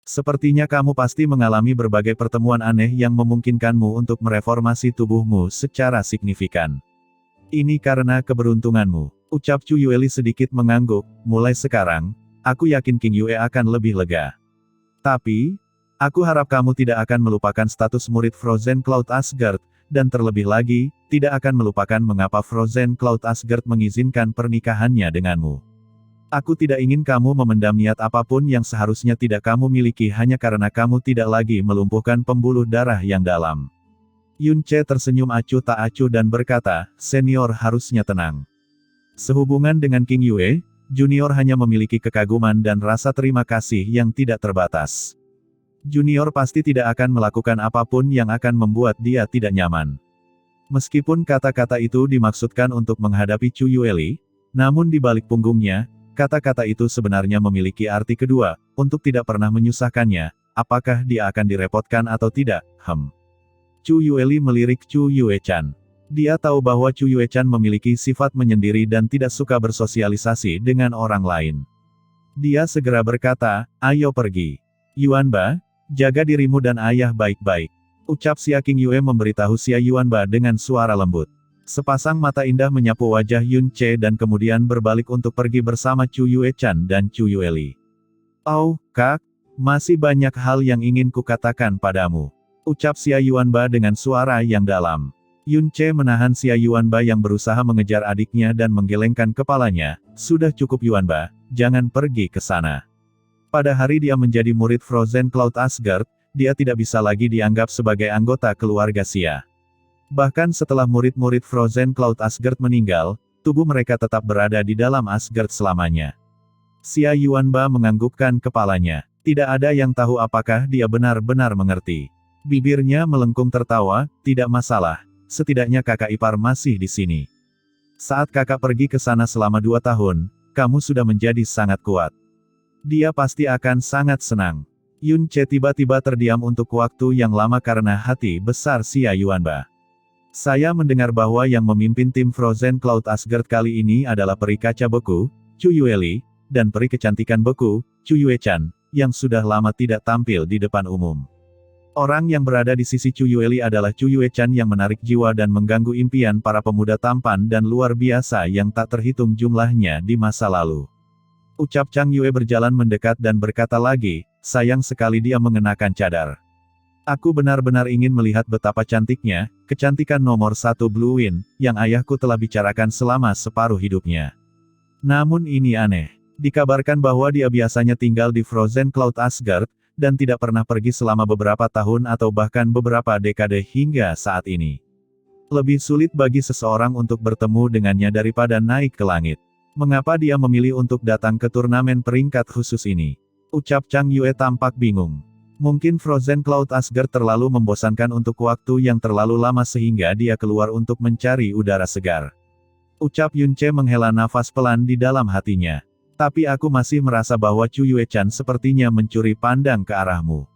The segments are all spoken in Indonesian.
Sepertinya kamu pasti mengalami berbagai pertemuan aneh yang memungkinkanmu untuk mereformasi tubuhmu secara signifikan. Ini karena keberuntunganmu, ucap Chu Yueli sedikit mengangguk. Mulai sekarang, aku yakin King Yue akan lebih lega. Tapi, aku harap kamu tidak akan melupakan status murid Frozen Cloud Asgard, dan terlebih lagi, tidak akan melupakan mengapa Frozen Cloud Asgard mengizinkan pernikahannya denganmu. Aku tidak ingin kamu memendam niat apapun yang seharusnya tidak kamu miliki hanya karena kamu tidak lagi melumpuhkan pembuluh darah yang dalam. Yun Ce tersenyum acuh tak acuh dan berkata, senior harusnya tenang. Sehubungan dengan King Yue, Junior hanya memiliki kekaguman dan rasa terima kasih yang tidak terbatas. Junior pasti tidak akan melakukan apapun yang akan membuat dia tidak nyaman. Meskipun kata-kata itu dimaksudkan untuk menghadapi Chu Yueli, namun di balik punggungnya, kata-kata itu sebenarnya memiliki arti kedua, untuk tidak pernah menyusahkannya, apakah dia akan direpotkan atau tidak, Chu Yueli melirik Chu Yue-chan. Dia tahu bahwa Chu Yue-chan memiliki sifat menyendiri dan tidak suka bersosialisasi dengan orang lain. Dia segera berkata, ayo pergi. Yuanba, jaga dirimu dan ayah baik-baik. Ucap Xia King Yue memberitahu Xia Yuanba dengan suara lembut. Sepasang mata indah menyapu wajah Yun Ce dan kemudian berbalik untuk pergi bersama Chu Yue-chan dan Chu Yueli. Oh, Kak, masih banyak hal yang ingin kukatakan padamu. Ucap Xia Yuanba dengan suara yang dalam. Yun Ce menahan Xia Yuanba yang berusaha mengejar adiknya dan menggelengkan kepalanya. Sudah cukup Yuanba, jangan pergi ke sana. Pada hari dia menjadi murid Frozen Cloud Asgard, dia tidak bisa lagi dianggap sebagai anggota keluarga Xia. Bahkan setelah murid-murid Frozen Cloud Asgard meninggal, tubuh mereka tetap berada di dalam Asgard selamanya. Xia Yuanba menganggukkan kepalanya. Tidak ada yang tahu apakah dia benar-benar mengerti. Bibirnya melengkung tertawa, tidak masalah. Setidaknya kakak ipar masih di sini. Saat kakak pergi ke sana selama 2 tahun, kamu sudah menjadi sangat kuat. Dia pasti akan sangat senang. Yun Ce tiba-tiba terdiam untuk waktu yang lama karena hati besar Xia Yuanba. Saya mendengar bahwa yang memimpin tim Frozen Cloud Asgard kali ini adalah peri kaca beku, Chu Yueli, dan peri kecantikan beku, Chu Yue-chan, yang sudah lama tidak tampil di depan umum. Orang yang berada di sisi Chu Yueli adalah Chu Yue-chan yang menarik jiwa dan mengganggu impian para pemuda tampan dan luar biasa yang tak terhitung jumlahnya di masa lalu. Ucap Chang Yue berjalan mendekat dan berkata lagi, sayang sekali dia mengenakan cadar. Aku benar-benar ingin melihat betapa cantiknya, kecantikan nomor 1 Blue Wind, yang ayahku telah bicarakan selama separuh hidupnya. Namun ini aneh. Dikabarkan bahwa dia biasanya tinggal di Frozen Cloud Asgard, dan tidak pernah pergi selama beberapa tahun atau bahkan beberapa dekade hingga saat ini. Lebih sulit bagi seseorang untuk bertemu dengannya daripada naik ke langit. Mengapa dia memilih untuk datang ke turnamen peringkat khusus ini? Ucap Chang Yue tampak bingung. Mungkin Frozen Cloud Asgard terlalu membosankan untuk waktu yang terlalu lama sehingga dia keluar untuk mencari udara segar. Ucap Yun Ce menghela nafas pelan di dalam hatinya. Tapi aku masih merasa bahwa Chu Yue-chan sepertinya mencuri pandang ke arahmu.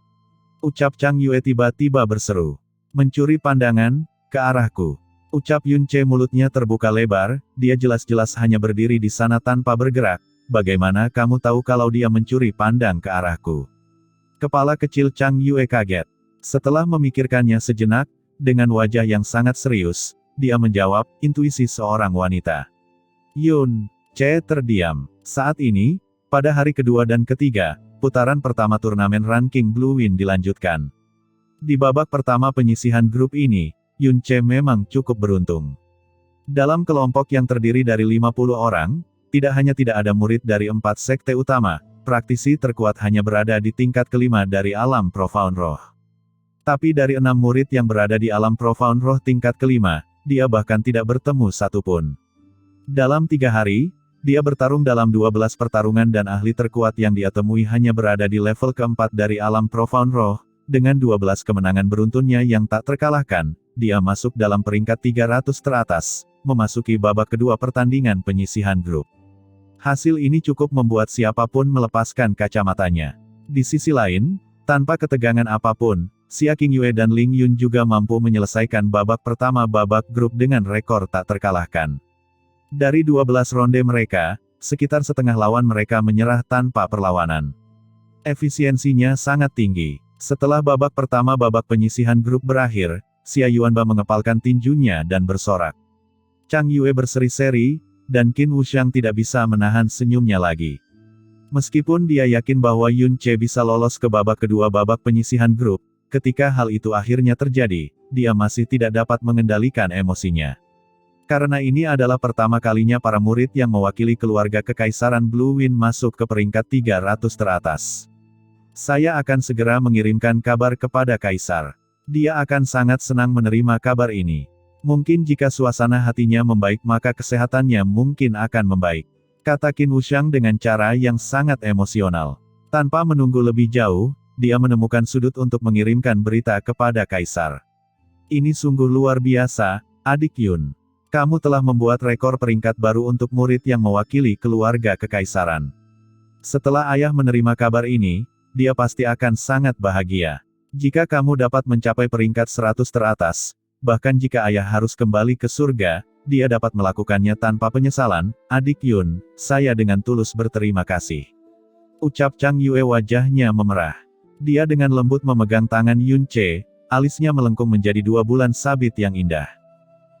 Ucap Chang Yue tiba-tiba berseru. Mencuri pandangan, ke arahku. Ucap Yun Ce mulutnya terbuka lebar, dia jelas-jelas hanya berdiri di sana tanpa bergerak. Bagaimana kamu tahu kalau dia mencuri pandang ke arahku? Kepala kecil Chang Yue kaget. Setelah memikirkannya sejenak, dengan wajah yang sangat serius, dia menjawab, intuisi seorang wanita. Yun Ce terdiam. Saat ini, pada hari kedua dan ketiga, putaran pertama turnamen ranking Blue Wind dilanjutkan. Di babak pertama penyisihan grup ini, Yun Ce memang cukup beruntung. Dalam kelompok yang terdiri dari 50 orang, tidak hanya tidak ada murid dari 4 sekte utama, praktisi terkuat hanya berada di tingkat kelima dari alam Profound Roh. Tapi dari 6 murid yang berada di alam Profound Roh tingkat kelima, dia bahkan tidak bertemu satupun. Dalam 3 hari, dia bertarung dalam 12 pertarungan dan ahli terkuat yang dia temui hanya berada di level keempat dari alam Profound Roh, dengan 12 kemenangan beruntunnya yang tak terkalahkan, dia masuk dalam peringkat 300 teratas, memasuki babak kedua pertandingan penyisihan grup. Hasil ini cukup membuat siapapun melepaskan kacamatanya. Di sisi lain, tanpa ketegangan apapun, Xia King Yue dan Ling Yun juga mampu menyelesaikan babak pertama babak grup dengan rekor tak terkalahkan. Dari 12 ronde mereka, sekitar setengah lawan mereka menyerah tanpa perlawanan. Efisiensinya sangat tinggi. Setelah babak pertama babak penyisihan grup berakhir, Xia Yuanba mengepalkan tinjunya dan bersorak. Chang Yue berseri-seri, dan Qin Wuxiang tidak bisa menahan senyumnya lagi. Meskipun dia yakin bahwa Yun Ce bisa lolos ke babak kedua babak penyisihan grup, ketika hal itu akhirnya terjadi, dia masih tidak dapat mengendalikan emosinya. Karena ini adalah pertama kalinya para murid yang mewakili keluarga Kekaisaran Blue Wind masuk ke peringkat 300 teratas. Saya akan segera mengirimkan kabar kepada Kaisar. Dia akan sangat senang menerima kabar ini. Mungkin jika suasana hatinya membaik maka kesehatannya mungkin akan membaik, kata Qin Wuxiang dengan cara yang sangat emosional. Tanpa menunggu lebih jauh, dia menemukan sudut untuk mengirimkan berita kepada Kaisar. Ini sungguh luar biasa, adik Yun. Kamu telah membuat rekor peringkat baru untuk murid yang mewakili keluarga Kekaisaran. Setelah ayah menerima kabar ini, dia pasti akan sangat bahagia. Jika kamu dapat mencapai peringkat 100 teratas, bahkan jika ayah harus kembali ke surga, dia dapat melakukannya tanpa penyesalan. Adik Yun, saya dengan tulus berterima kasih. Ucap Chang Yue, wajahnya memerah. Dia dengan lembut memegang tangan Yun Ce, alisnya melengkung menjadi 2 bulan sabit yang indah.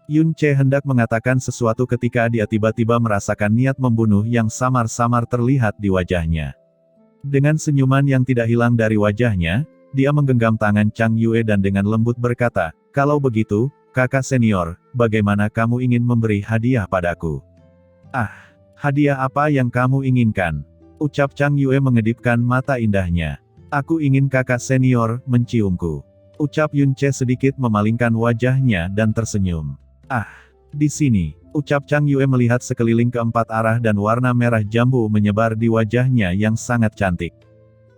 Yun Ce hendak mengatakan sesuatu ketika dia tiba-tiba merasakan niat membunuh yang samar-samar terlihat di wajahnya. Dengan senyuman yang tidak hilang dari wajahnya, dia menggenggam tangan Chang Yue dan dengan lembut berkata, "Kalau begitu, kakak senior, bagaimana kamu ingin memberi hadiah padaku?" "Ah, hadiah apa yang kamu inginkan?" ucap Chang Yue mengedipkan mata indahnya. "Aku ingin kakak senior menciumku," ucap Yun Ce sedikit memalingkan wajahnya dan tersenyum. "Ah, di sini," ucap Chang Yue melihat sekeliling ke 4 arah dan warna merah jambu menyebar di wajahnya yang sangat cantik.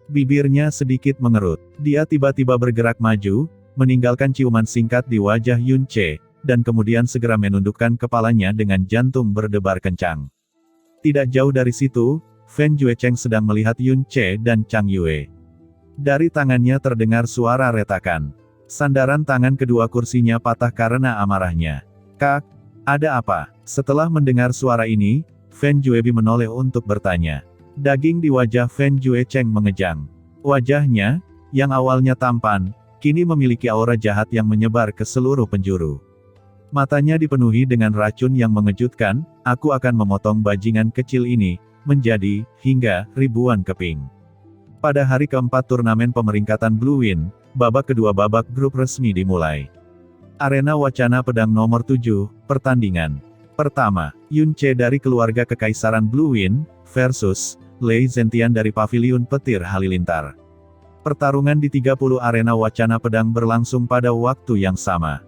Bibirnya sedikit mengerut. Dia tiba-tiba bergerak maju, meninggalkan ciuman singkat di wajah Yun Ce, dan kemudian segera menundukkan kepalanya dengan jantung berdebar kencang. Tidak jauh dari situ, Fen Juecheng sedang melihat Yun Ce dan Chang Yue. Dari tangannya terdengar suara retakan. Sandaran tangan kedua kursinya patah karena amarahnya. "Kak, ada apa?" Setelah mendengar suara ini, Fen Juebi menoleh untuk bertanya. Daging di wajah Fen Juecheng mengejang. Wajahnya, yang awalnya tampan, kini memiliki aura jahat yang menyebar ke seluruh penjuru. Matanya dipenuhi dengan racun yang mengejutkan. "Aku akan memotong bajingan kecil ini, menjadi, hingga, ribuan keping." Pada hari keempat turnamen pemeringkatan Blue Wind, babak kedua babak grup resmi dimulai. Arena Wacana Pedang nomor 7, pertandingan. Pertama, Yun Ce dari keluarga Kekaisaran Blue Wind, versus Lei Zentian dari Paviliun Petir Halilintar. Pertarungan di 30 arena Wacana Pedang berlangsung pada waktu yang sama.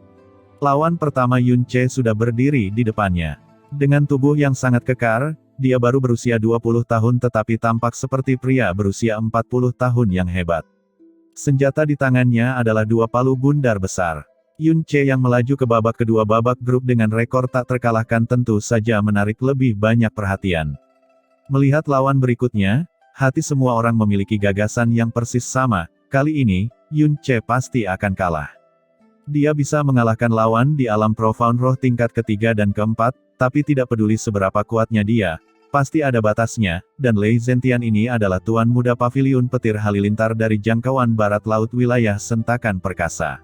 Lawan pertama Yun Ce sudah berdiri di depannya. Dengan tubuh yang sangat kekar, dia baru berusia 20 tahun tetapi tampak seperti pria berusia 40 tahun yang hebat. Senjata di tangannya adalah 2 palu bundar besar. Yun Ce yang melaju ke babak kedua babak grup dengan rekor tak terkalahkan tentu saja menarik lebih banyak perhatian. Melihat lawan berikutnya, hati semua orang memiliki gagasan yang persis sama. Kali ini, Yun Ce pasti akan kalah. Dia bisa mengalahkan lawan di alam profound roh tingkat ketiga dan keempat, tapi tidak peduli seberapa kuatnya dia, pasti ada batasnya, dan Lei Zentian ini adalah tuan muda Paviliun Petir Halilintar dari jangkauan barat laut wilayah Sentakan Perkasa.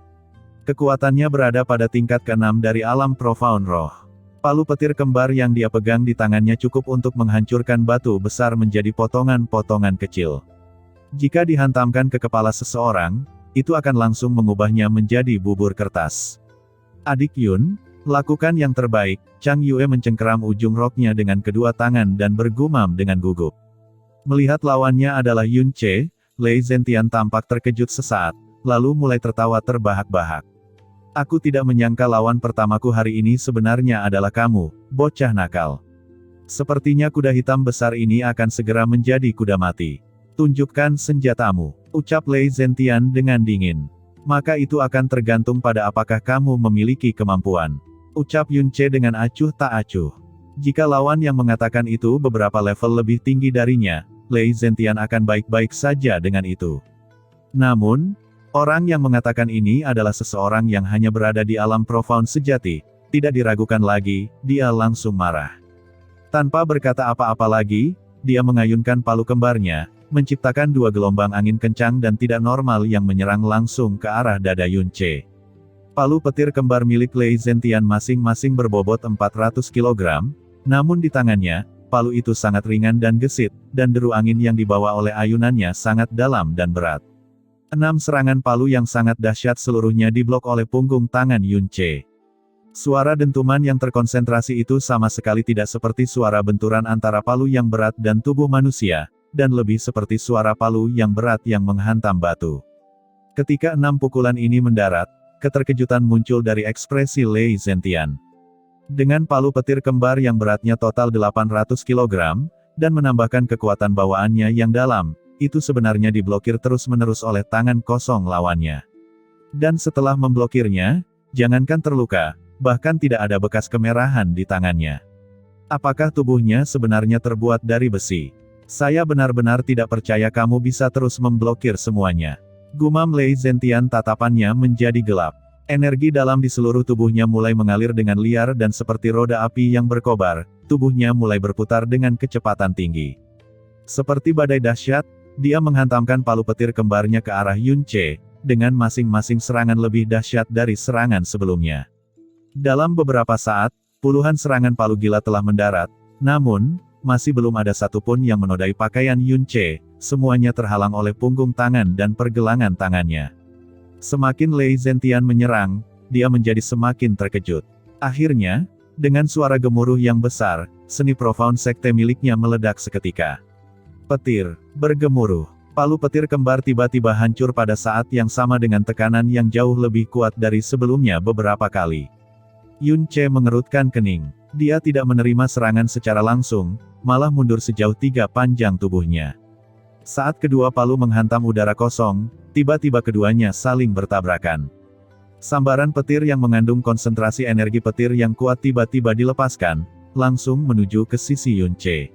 Kekuatannya berada pada tingkat ke-6 dari alam profound roh. Palu petir kembar yang dia pegang di tangannya cukup untuk menghancurkan batu besar menjadi potongan-potongan kecil. Jika dihantamkan ke kepala seseorang, itu akan langsung mengubahnya menjadi bubur kertas. "Adik Yun, lakukan yang terbaik." Chang Yue mencengkeram ujung roknya dengan kedua tangan dan bergumam dengan gugup. Melihat lawannya adalah Yun Ce, Lei Zentian tampak terkejut sesaat, lalu mulai tertawa terbahak-bahak. "Aku tidak menyangka lawan pertamaku hari ini sebenarnya adalah kamu, bocah nakal. Sepertinya kuda hitam besar ini akan segera menjadi kuda mati. Tunjukkan senjatamu," ucap Lei Zentian dengan dingin. "Maka itu akan tergantung pada apakah kamu memiliki kemampuan," ucap Yun Ce dengan acuh tak acuh. Jika lawan yang mengatakan itu beberapa level lebih tinggi darinya, Lei Zentian akan baik-baik saja dengan itu. Namun, orang yang mengatakan ini adalah seseorang yang hanya berada di alam profound sejati. Tidak diragukan lagi, dia langsung marah. Tanpa berkata apa-apa lagi, dia mengayunkan palu kembarnya, menciptakan dua gelombang angin kencang dan tidak normal yang menyerang langsung ke arah dada Yunche. Palu petir kembar milik Lei Zentian masing-masing berbobot 400 kg, namun di tangannya, palu itu sangat ringan dan gesit, dan deru angin yang dibawa oleh ayunannya sangat dalam dan berat. 6 serangan palu yang sangat dahsyat seluruhnya diblok oleh punggung tangan Yunche. Suara dentuman yang terkonsentrasi itu sama sekali tidak seperti suara benturan antara palu yang berat dan tubuh manusia, dan lebih seperti suara palu yang berat yang menghantam batu. Ketika 6 pukulan ini mendarat, keterkejutan muncul dari ekspresi Lei Zentian. Dengan palu petir kembar yang beratnya total 800 kg, dan menambahkan kekuatan bawaannya yang dalam, itu sebenarnya diblokir terus-menerus oleh tangan kosong lawannya. Dan setelah memblokirnya, jangankan terluka, bahkan tidak ada bekas kemerahan di tangannya. Apakah tubuhnya sebenarnya terbuat dari besi? Saya benar-benar tidak percaya kamu bisa terus memblokir semuanya. Gumam Lei Zentian, tatapannya menjadi gelap. Energi dalam di seluruh tubuhnya mulai mengalir dengan liar dan seperti roda api yang berkobar, tubuhnya mulai berputar dengan kecepatan tinggi. Seperti badai dahsyat, dia menghantamkan palu petir kembarnya ke arah Yunche, dengan masing-masing serangan lebih dahsyat dari serangan sebelumnya. Dalam beberapa saat, puluhan serangan palu gila telah mendarat, namun, masih belum ada satupun yang menodai pakaian Yunche, semuanya terhalang oleh punggung tangan dan pergelangan tangannya. Semakin Lei Zentian menyerang, dia menjadi semakin terkejut. Akhirnya, dengan suara gemuruh yang besar, seni profound sekte miliknya meledak seketika. Petir bergemuruh. Palu petir kembar tiba-tiba hancur pada saat yang sama dengan tekanan yang jauh lebih kuat dari sebelumnya beberapa kali. Yunche mengerutkan kening. Dia tidak menerima serangan secara langsung, malah mundur sejauh 3 panjang tubuhnya. Saat kedua palu menghantam udara kosong, tiba-tiba keduanya saling bertabrakan. Sambaran petir yang mengandung konsentrasi energi petir yang kuat tiba-tiba dilepaskan, langsung menuju ke sisi Yunche.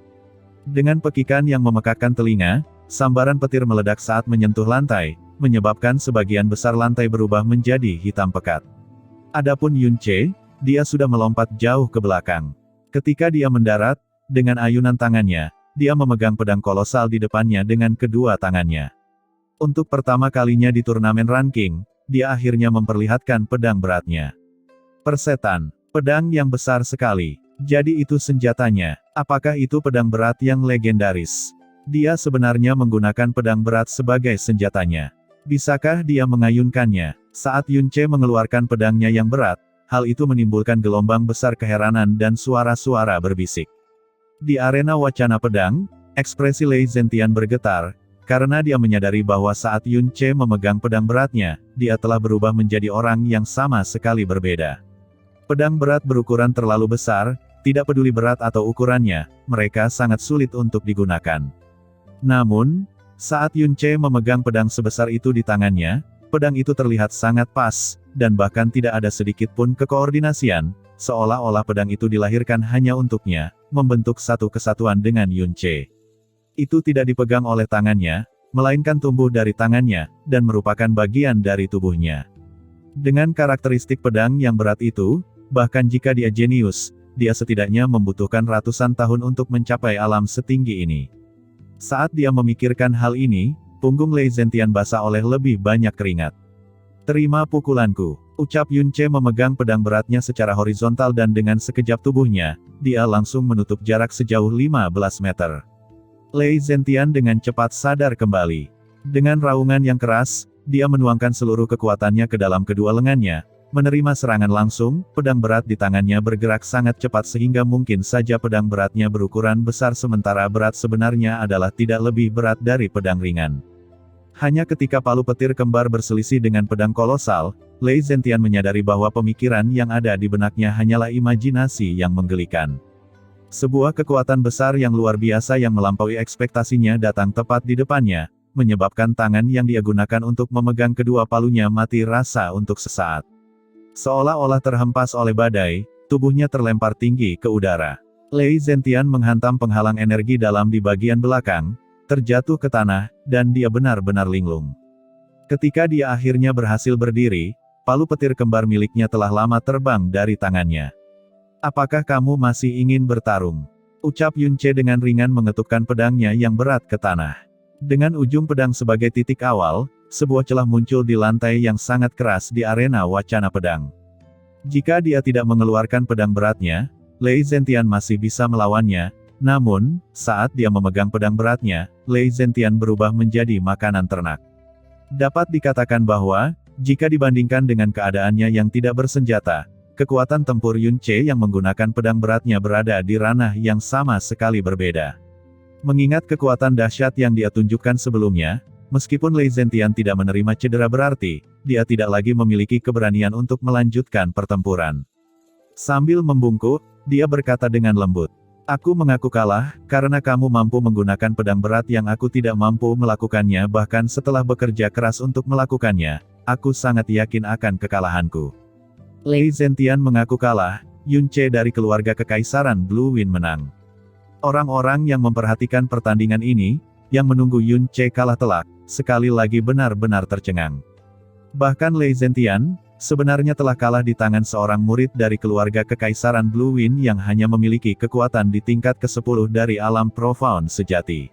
Dengan pekikan yang memekakkan telinga, sambaran petir meledak saat menyentuh lantai, menyebabkan sebagian besar lantai berubah menjadi hitam pekat. Adapun Yunche, dia sudah melompat jauh ke belakang. Ketika dia mendarat, dengan ayunan tangannya, dia memegang pedang kolosal di depannya dengan kedua tangannya. Untuk pertama kalinya di turnamen ranking, dia akhirnya memperlihatkan pedang beratnya. Persetan, pedang yang besar sekali. Jadi itu senjatanya. Apakah itu pedang berat yang legendaris? Dia sebenarnya menggunakan pedang berat sebagai senjatanya. Bisakah dia mengayunkannya? Saat Yunche mengeluarkan pedangnya yang berat, hal itu menimbulkan gelombang besar keheranan dan suara-suara berbisik. Di arena wacana pedang, ekspresi Lei Zentian bergetar, karena dia menyadari bahwa saat Yunche memegang pedang beratnya, dia telah berubah menjadi orang yang sama sekali berbeda. Pedang berat berukuran terlalu besar, tidak peduli berat atau ukurannya, mereka sangat sulit untuk digunakan. Namun, saat Yunche memegang pedang sebesar itu di tangannya, pedang itu terlihat sangat pas, dan bahkan tidak ada sedikit pun kekoordinasian, seolah-olah pedang itu dilahirkan hanya untuknya, membentuk satu kesatuan dengan Yunche. Itu tidak dipegang oleh tangannya, melainkan tumbuh dari tangannya, dan merupakan bagian dari tubuhnya. Dengan karakteristik pedang yang berat itu, bahkan jika dia jenius, dia setidaknya membutuhkan ratusan tahun untuk mencapai alam setinggi ini. Saat dia memikirkan hal ini, punggung Lei Zentian basah oleh lebih banyak keringat. "Terima pukulanku," ucap Yunche memegang pedang beratnya secara horizontal dan dengan sekejap tubuhnya, dia langsung menutup jarak sejauh 15 meter. Lei Zentian dengan cepat sadar kembali. Dengan raungan yang keras, dia menuangkan seluruh kekuatannya ke dalam kedua lengannya. Menerima serangan langsung, pedang berat di tangannya bergerak sangat cepat sehingga mungkin saja pedang beratnya berukuran besar sementara berat sebenarnya adalah tidak lebih berat dari pedang ringan. Hanya ketika palu petir kembar berselisih dengan pedang kolosal, Lei Zentian menyadari bahwa pemikiran yang ada di benaknya hanyalah imajinasi yang menggelikan. Sebuah kekuatan besar yang luar biasa yang melampaui ekspektasinya datang tepat di depannya, menyebabkan tangan yang dia gunakan untuk memegang kedua palunya mati rasa untuk sesaat. Seolah-olah terhempas oleh badai, tubuhnya terlempar tinggi ke udara. Lei Zentian menghantam penghalang energi dalam di bagian belakang, terjatuh ke tanah, dan dia benar-benar linglung. Ketika dia akhirnya berhasil berdiri, palu petir kembar miliknya telah lama terbang dari tangannya. "Apakah kamu masih ingin bertarung?" ucap Yunche dengan ringan mengetukkan pedangnya yang berat ke tanah. Dengan ujung pedang sebagai titik awal, sebuah celah muncul di lantai yang sangat keras di arena wacana pedang. Jika dia tidak mengeluarkan pedang beratnya, Lei Zentian masih bisa melawannya, namun, saat dia memegang pedang beratnya, Lei Zentian berubah menjadi makanan ternak. Dapat dikatakan bahwa, jika dibandingkan dengan keadaannya yang tidak bersenjata, kekuatan tempur Yun Ce yang menggunakan pedang beratnya berada di ranah yang sama sekali berbeda. Mengingat kekuatan dahsyat yang dia tunjukkan sebelumnya, meskipun Lei Zentian tidak menerima cedera berarti, dia tidak lagi memiliki keberanian untuk melanjutkan pertempuran. Sambil membungkuk, dia berkata dengan lembut, "Aku mengaku kalah, karena kamu mampu menggunakan pedang berat yang aku tidak mampu melakukannya bahkan setelah bekerja keras untuk melakukannya, aku sangat yakin akan kekalahanku." Lei Zentian mengaku kalah, Yun Ce dari keluarga Kekaisaran Blue Wind menang. Orang-orang yang memperhatikan pertandingan ini, yang menunggu Yun Ce kalah telak, sekali lagi benar-benar tercengang. Bahkan Lei Zentian, sebenarnya telah kalah di tangan seorang murid dari keluarga Kekaisaran Blue Wind yang hanya memiliki kekuatan di tingkat ke-10 dari alam profound sejati.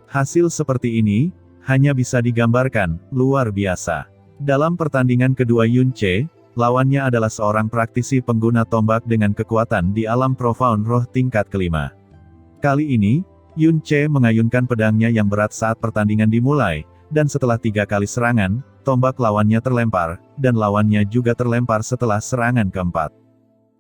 Hasil seperti ini, hanya bisa digambarkan, luar biasa. Dalam pertandingan kedua Yun Ce, lawannya adalah seorang praktisi pengguna tombak dengan kekuatan di alam profound roh tingkat kelima. Kali ini, Yun Ce mengayunkan pedangnya yang berat saat pertandingan dimulai, dan setelah 3 kali serangan, tombak lawannya terlempar, dan lawannya juga terlempar setelah serangan keempat.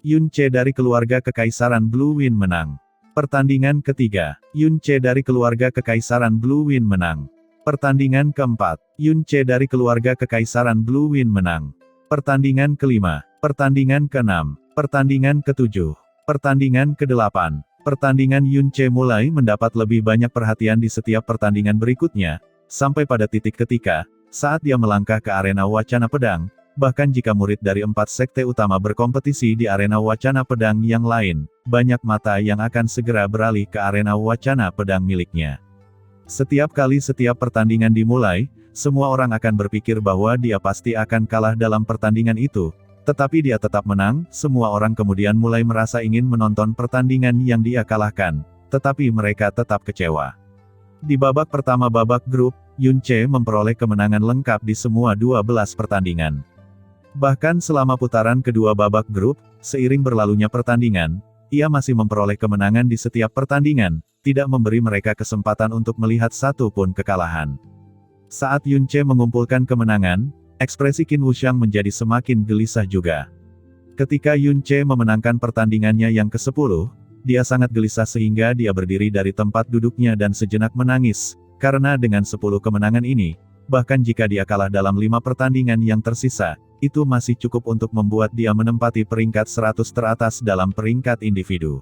Yun Ce dari keluarga Kekaisaran Blue Wind menang. Pertandingan ketiga, Yun Ce dari keluarga Kekaisaran Blue Wind menang. Pertandingan keempat, Yun Ce dari keluarga Kekaisaran Blue Wind menang. Pertandingan kelima, pertandingan keenam, pertandingan ketujuh, pertandingan kedelapan. Pertandingan Yun Ce mulai mendapat lebih banyak perhatian di setiap pertandingan berikutnya, sampai pada titik ketika, saat dia melangkah ke arena wacana pedang, bahkan jika murid dari 4 sekte utama berkompetisi di arena wacana pedang yang lain, banyak mata yang akan segera beralih ke arena wacana pedang miliknya. Setiap kali setiap pertandingan dimulai, semua orang akan berpikir bahwa dia pasti akan kalah dalam pertandingan itu. Tetapi dia tetap menang, semua orang kemudian mulai merasa ingin menonton pertandingan yang dia kalahkan, tetapi mereka tetap kecewa. Di babak pertama babak grup, Yun Ce memperoleh kemenangan lengkap di semua 12 pertandingan. Bahkan selama putaran kedua babak grup, seiring berlalunya pertandingan, ia masih memperoleh kemenangan di setiap pertandingan, tidak memberi mereka kesempatan untuk melihat satu pun kekalahan. Saat Yun Ce mengumpulkan kemenangan, ekspresi Qin Wuxiang menjadi semakin gelisah juga. Ketika Yun Ce memenangkan pertandingannya yang ke-10, dia sangat gelisah sehingga dia berdiri dari tempat duduknya dan sejenak menangis, karena dengan 10 kemenangan ini, bahkan jika dia kalah dalam 5 pertandingan yang tersisa, itu masih cukup untuk membuat dia menempati peringkat 100 teratas dalam peringkat individu.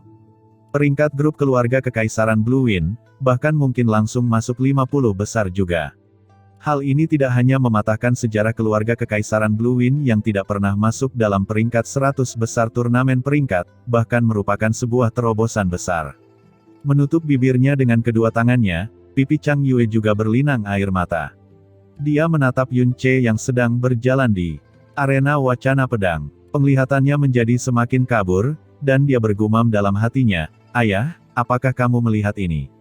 Peringkat grup keluarga Kekaisaran Blue Wind, bahkan mungkin langsung masuk 50 besar juga. Hal ini tidak hanya mematahkan sejarah keluarga Kekaisaran Blue Wind yang tidak pernah masuk dalam peringkat 100 besar turnamen peringkat, bahkan merupakan sebuah terobosan besar. Menutup bibirnya dengan kedua tangannya, pipi Chang Yue juga berlinang air mata. Dia menatap Yun Ce yang sedang berjalan di arena wacana pedang. Penglihatannya menjadi semakin kabur, dan dia bergumam dalam hatinya, "Ayah, apakah kamu melihat ini?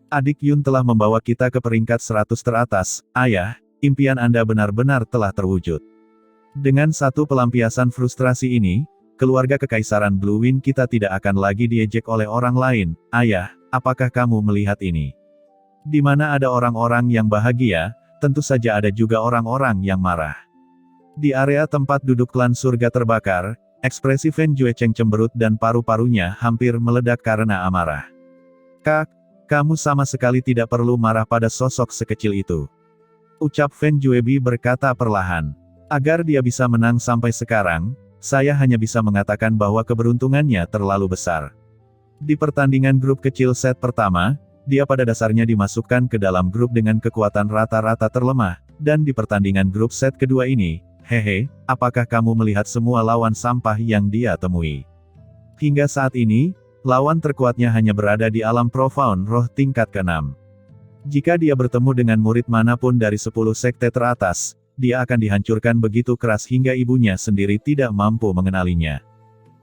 Adik Yun telah membawa kita ke peringkat 100 teratas, ayah, impian Anda benar-benar telah terwujud." Dengan satu pelampiasan frustrasi ini, keluarga Kekaisaran Blue Wind kita tidak akan lagi diejek oleh orang lain, ayah, apakah kamu melihat ini? Di mana ada orang-orang yang bahagia, tentu saja ada juga orang-orang yang marah. Di area tempat duduk klan surga terbakar, ekspresi Fen Juecheng cemberut dan paru-parunya hampir meledak karena amarah. "Kak, kamu sama sekali tidak perlu marah pada sosok sekecil itu," ucap Fen Juebi berkata perlahan. "Agar dia bisa menang sampai sekarang, saya hanya bisa mengatakan bahwa keberuntungannya terlalu besar. Di pertandingan grup kecil set pertama, dia pada dasarnya dimasukkan ke dalam grup dengan kekuatan rata-rata terlemah, dan di pertandingan grup set kedua ini, hehe, apakah kamu melihat semua lawan sampah yang dia temui? Hingga saat ini, lawan terkuatnya hanya berada di alam profound roh tingkat ke-6. Jika dia bertemu dengan murid manapun dari 10 sekte teratas, dia akan dihancurkan begitu keras hingga ibunya sendiri tidak mampu mengenalinya."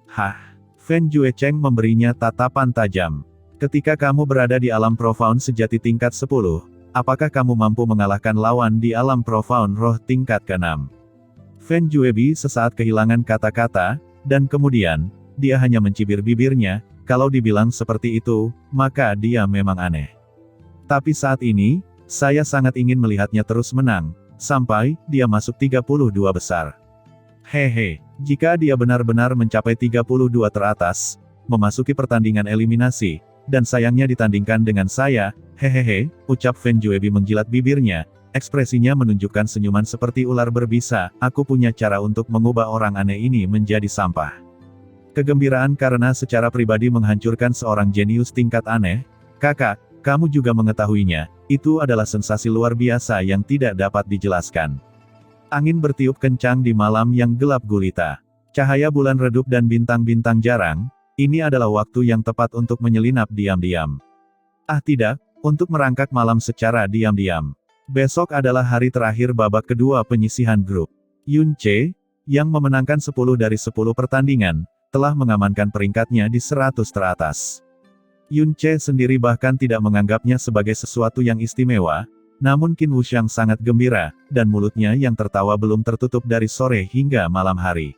"Hah?" Fen Juecheng memberinya tatapan tajam. "Ketika kamu berada di alam profound sejati tingkat 10, apakah kamu mampu mengalahkan lawan di alam profound roh tingkat ke-6? Fen Juebi sesaat kehilangan kata-kata, dan kemudian, dia hanya mencibir bibirnya, kalau dibilang seperti itu, maka dia memang aneh. Tapi saat ini, saya sangat ingin melihatnya terus menang, sampai dia masuk 32 besar. Hehe, jika dia benar-benar mencapai 32 teratas, memasuki pertandingan eliminasi, dan sayangnya ditandingkan dengan saya, hehehe, ucap Fen Juebi menjilat bibirnya, ekspresinya menunjukkan senyuman seperti ular berbisa, aku punya cara untuk mengubah orang aneh ini menjadi sampah. Kegembiraan karena secara pribadi menghancurkan seorang jenius tingkat aneh, kakak, kamu juga mengetahuinya, itu adalah sensasi luar biasa yang tidak dapat dijelaskan. Angin bertiup kencang di malam yang gelap gulita. Cahaya bulan redup dan bintang-bintang jarang, ini adalah waktu yang tepat untuk menyelinap diam-diam. Ah tidak, untuk merangkak malam secara diam-diam. Besok adalah hari terakhir babak kedua penyisihan grup. Yun Che, yang memenangkan 10 dari 10 pertandingan, telah mengamankan peringkatnya di 100 teratas. Yun Che sendiri bahkan tidak menganggapnya sebagai sesuatu yang istimewa, namun Qin Wuxiang sangat gembira, dan mulutnya yang tertawa belum tertutup dari sore hingga malam hari.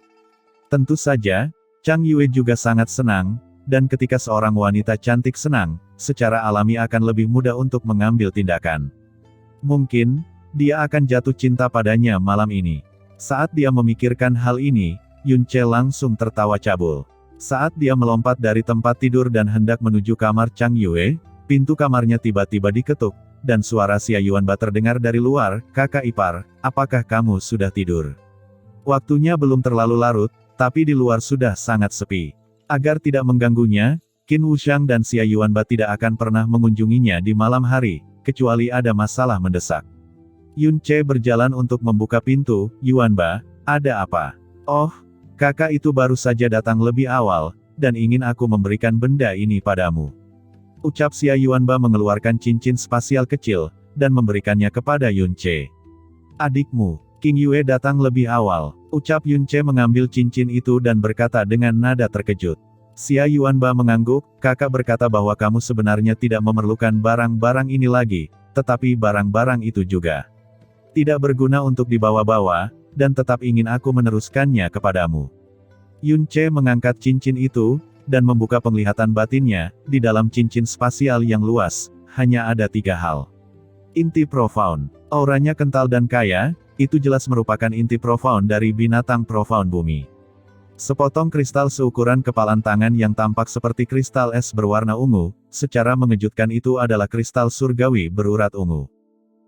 Tentu saja, Chang Yue juga sangat senang, dan ketika seorang wanita cantik senang, secara alami akan lebih mudah untuk mengambil tindakan. Mungkin, dia akan jatuh cinta padanya malam ini. Saat dia memikirkan hal ini, Yun Che langsung tertawa cabul. Saat dia melompat dari tempat tidur dan hendak menuju kamar Chang Yue, pintu kamarnya tiba-tiba diketuk, dan suara Xia Yuanba terdengar dari luar, kakak ipar, apakah kamu sudah tidur? Waktunya belum terlalu larut, tapi di luar sudah sangat sepi. Agar tidak mengganggunya, Qin Wuxiang dan Xia Yuanba tidak akan pernah mengunjunginya di malam hari, kecuali ada masalah mendesak. Yun Che berjalan untuk membuka pintu, Yuanba, ada apa? Oh, kakak itu baru saja datang lebih awal, dan ingin aku memberikan benda ini padamu. Ucap Xia Yuanba mengeluarkan cincin spasial kecil, dan memberikannya kepada Yun Che. Adikmu, King Yue datang lebih awal, ucap Yun Che mengambil cincin itu dan berkata dengan nada terkejut. Xia Yuanba mengangguk, kakak berkata bahwa kamu sebenarnya tidak memerlukan barang-barang ini lagi, tetapi barang-barang itu juga tidak berguna untuk dibawa-bawa, dan tetap ingin aku meneruskannya kepadamu. Yun Che mengangkat cincin itu, dan membuka penglihatan batinnya, di dalam cincin spasial yang luas, hanya ada 3 hal. Inti profound. Auranya kental dan kaya, itu jelas merupakan inti profound dari binatang profound bumi. Sepotong kristal seukuran kepalan tangan yang tampak seperti kristal es berwarna ungu, secara mengejutkan itu adalah kristal surgawi berurat ungu.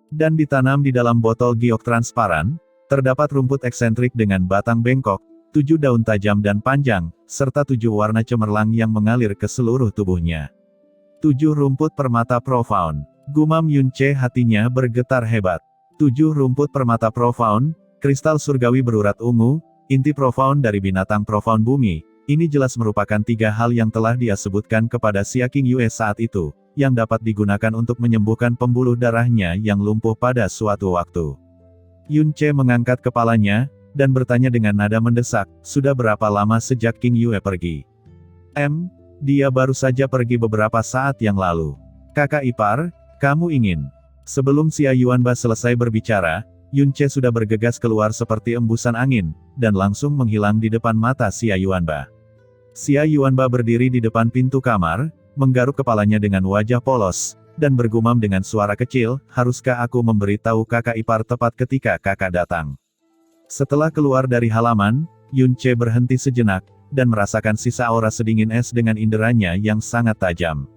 Dan ditanam di dalam botol giok transparan, terdapat rumput eksentrik dengan batang bengkok, 7 daun tajam dan panjang, serta 7 warna cemerlang yang mengalir ke seluruh tubuhnya. 7 rumput permata profound. Gumam Yun Che, hatinya bergetar hebat. 7 rumput permata profound, kristal surgawi berurat ungu, inti profound dari binatang profound bumi. Ini jelas merupakan 3 hal yang telah dia sebutkan kepada Xia King Yue saat itu, yang dapat digunakan untuk menyembuhkan pembuluh darahnya yang lumpuh pada suatu waktu. Yun Che mengangkat kepalanya, dan bertanya dengan nada mendesak, sudah berapa lama sejak King Yue pergi? Dia baru saja pergi beberapa saat yang lalu. Kakak ipar, kamu ingin? Sebelum Xia Yuanba selesai berbicara, Yun Che sudah bergegas keluar seperti embusan angin, dan langsung menghilang di depan mata Xia Yuanba. Xia Yuanba berdiri di depan pintu kamar, menggaruk kepalanya dengan wajah polos, dan bergumam dengan suara kecil, haruskah aku memberitahu kakak ipar tepat ketika kakak datang? Setelah keluar dari halaman, Yun Che berhenti sejenak, dan merasakan sisa aura sedingin es dengan inderanya yang sangat tajam.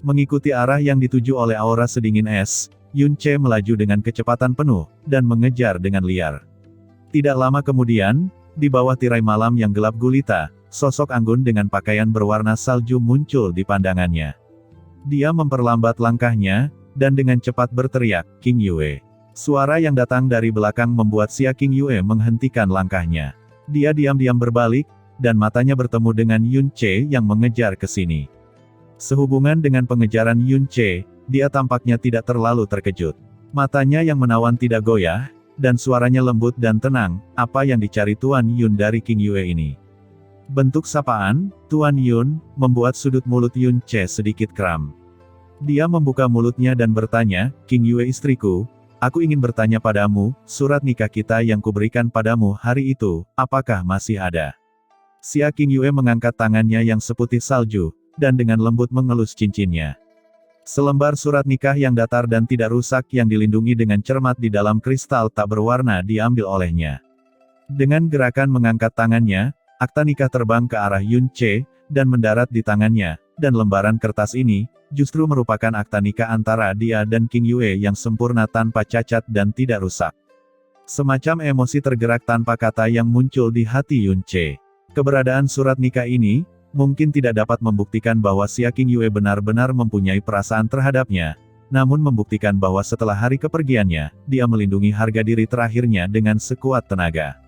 Mengikuti arah yang dituju oleh aura sedingin es, Yun Che melaju dengan kecepatan penuh, dan mengejar dengan liar. Tidak lama kemudian, di bawah tirai malam yang gelap gulita, sosok anggun dengan pakaian berwarna salju muncul di pandangannya. Dia memperlambat langkahnya, dan dengan cepat berteriak, King Yue. Suara yang datang dari belakang membuat Xia King Yue menghentikan langkahnya. Dia diam-diam berbalik, dan matanya bertemu dengan Yun Che yang mengejar ke sini. Sehubungan dengan pengejaran Yun Che, dia tampaknya tidak terlalu terkejut. Matanya yang menawan tidak goyah, dan suaranya lembut dan tenang, apa yang dicari Tuan Yun dari King Yue ini? Bentuk sapaan, Tuan Yun, membuat sudut mulut Yun Che sedikit kram. Dia membuka mulutnya dan bertanya, King Yue istriku, aku ingin bertanya padamu, surat nikah kita yang kuberikan padamu hari itu, apakah masih ada? Xia King Yue mengangkat tangannya yang seputih salju, dan dengan lembut mengelus cincinnya. Selembar surat nikah yang datar dan tidak rusak yang dilindungi dengan cermat di dalam kristal tak berwarna diambil olehnya. Dengan gerakan mengangkat tangannya, akta nikah terbang ke arah Yun Che, dan mendarat di tangannya, dan lembaran kertas ini, justru merupakan akta nikah antara dia dan King Yue yang sempurna tanpa cacat dan tidak rusak. Semacam emosi tergerak tanpa kata yang muncul di hati Yun Che. Keberadaan surat nikah ini, mungkin tidak dapat membuktikan bahwa Xia King Yue benar-benar mempunyai perasaan terhadapnya, namun membuktikan bahwa setelah hari kepergiannya, dia melindungi harga diri terakhirnya dengan sekuat tenaga.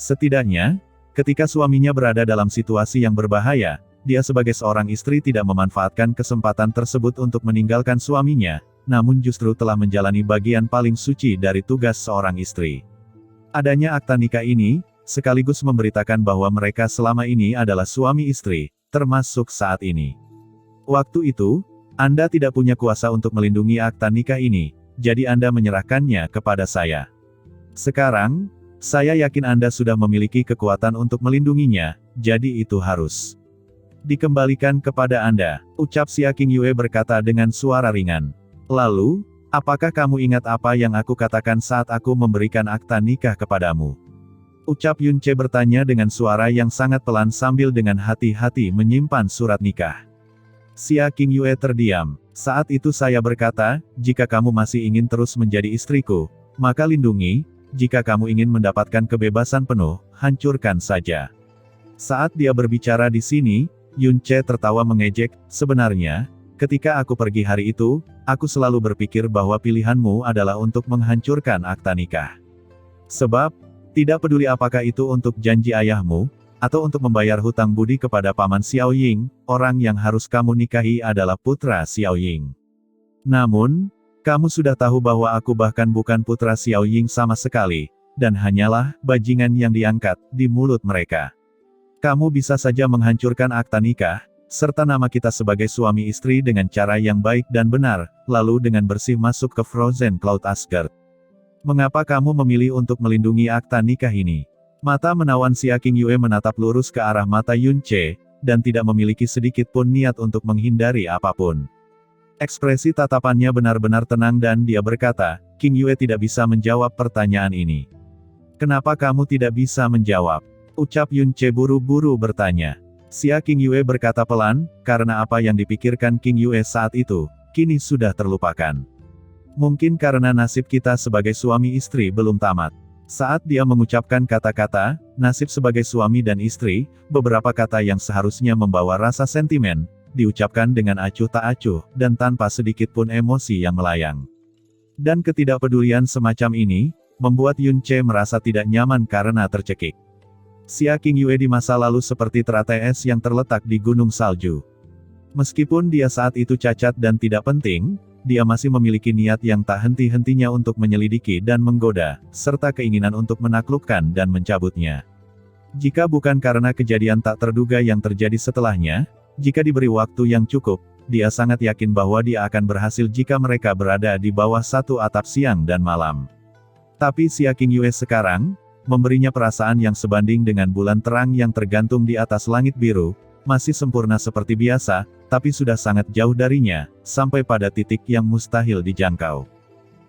Setidaknya, ketika suaminya berada dalam situasi yang berbahaya, dia sebagai seorang istri tidak memanfaatkan kesempatan tersebut untuk meninggalkan suaminya, namun justru telah menjalani bagian paling suci dari tugas seorang istri. Adanya akta nikah ini, sekaligus memberitakan bahwa mereka selama ini adalah suami istri, termasuk saat ini. Waktu itu, Anda tidak punya kuasa untuk melindungi akta nikah ini, jadi Anda menyerahkannya kepada saya. Sekarang, saya yakin Anda sudah memiliki kekuatan untuk melindunginya, jadi itu harus dikembalikan kepada Anda, ucap Xia King Yue berkata dengan suara ringan. Lalu, apakah kamu ingat apa yang aku katakan saat aku memberikan akta nikah kepadamu? Ucap Yun Che bertanya dengan suara yang sangat pelan sambil dengan hati-hati menyimpan surat nikah. Xia King Yue terdiam. Saat itu saya berkata, jika kamu masih ingin terus menjadi istriku, maka lindungi, jika kamu ingin mendapatkan kebebasan penuh, hancurkan saja. Saat dia berbicara di sini, Yun Che tertawa mengejek, sebenarnya, ketika aku pergi hari itu, aku selalu berpikir bahwa pilihanmu adalah untuk menghancurkan akta nikah. Sebab, tidak peduli apakah itu untuk janji ayahmu, atau untuk membayar hutang budi kepada Paman Xiao Ying, orang yang harus kamu nikahi adalah putra Xiao Ying. Namun, kamu sudah tahu bahwa aku bahkan bukan putra Xiao Ying sama sekali, dan hanyalah bajingan yang diangkat di mulut mereka. Kamu bisa saja menghancurkan akta nikah, serta nama kita sebagai suami istri dengan cara yang baik dan benar, lalu dengan bersih masuk ke Frozen Cloud Asgard. Mengapa kamu memilih untuk melindungi akta nikah ini? Mata menawan Xia King Yue menatap lurus ke arah mata Yun Che, dan tidak memiliki sedikit pun niat untuk menghindari apapun. Ekspresi tatapannya benar-benar tenang dan dia berkata, King Yue tidak bisa menjawab pertanyaan ini. Kenapa kamu tidak bisa menjawab? Ucap Yun Che buru-buru bertanya. Xia King Yue berkata pelan, karena apa yang dipikirkan King Yue saat itu, kini sudah terlupakan. Mungkin karena nasib kita sebagai suami istri belum tamat. Saat dia mengucapkan kata-kata, nasib sebagai suami dan istri, beberapa kata yang seharusnya membawa rasa sentimen, diucapkan dengan acuh tak acuh, dan tanpa sedikit pun emosi yang melayang. Dan ketidakpedulian semacam ini, membuat Yun Che merasa tidak nyaman karena tercekik. Xia King Yue di masa lalu seperti teratai es yang terletak di gunung salju. Meskipun dia saat itu cacat dan tidak penting, dia masih memiliki niat yang tak henti-hentinya untuk menyelidiki dan menggoda, serta keinginan untuk menaklukkan dan mencabutnya. Jika bukan karena kejadian tak terduga yang terjadi setelahnya, jika diberi waktu yang cukup, dia sangat yakin bahwa dia akan berhasil jika mereka berada di bawah satu atap siang dan malam. Tapi Xia King Yue sekarang, memberinya perasaan yang sebanding dengan bulan terang yang tergantung di atas langit biru, masih sempurna seperti biasa, tapi sudah sangat jauh darinya, sampai pada titik yang mustahil dijangkau.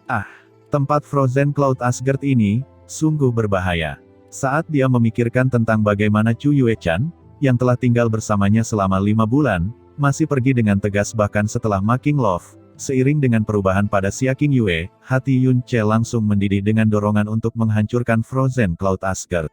Ah, tempat Frozen Cloud Asgard ini, sungguh berbahaya. Saat dia memikirkan tentang bagaimana Chu Yue-chan, yang telah tinggal bersamanya selama 5 bulan, masih pergi dengan tegas bahkan setelah making love, seiring dengan perubahan pada Xia King Yue, hati Yun Che langsung mendidih dengan dorongan untuk menghancurkan Frozen Cloud Asgard.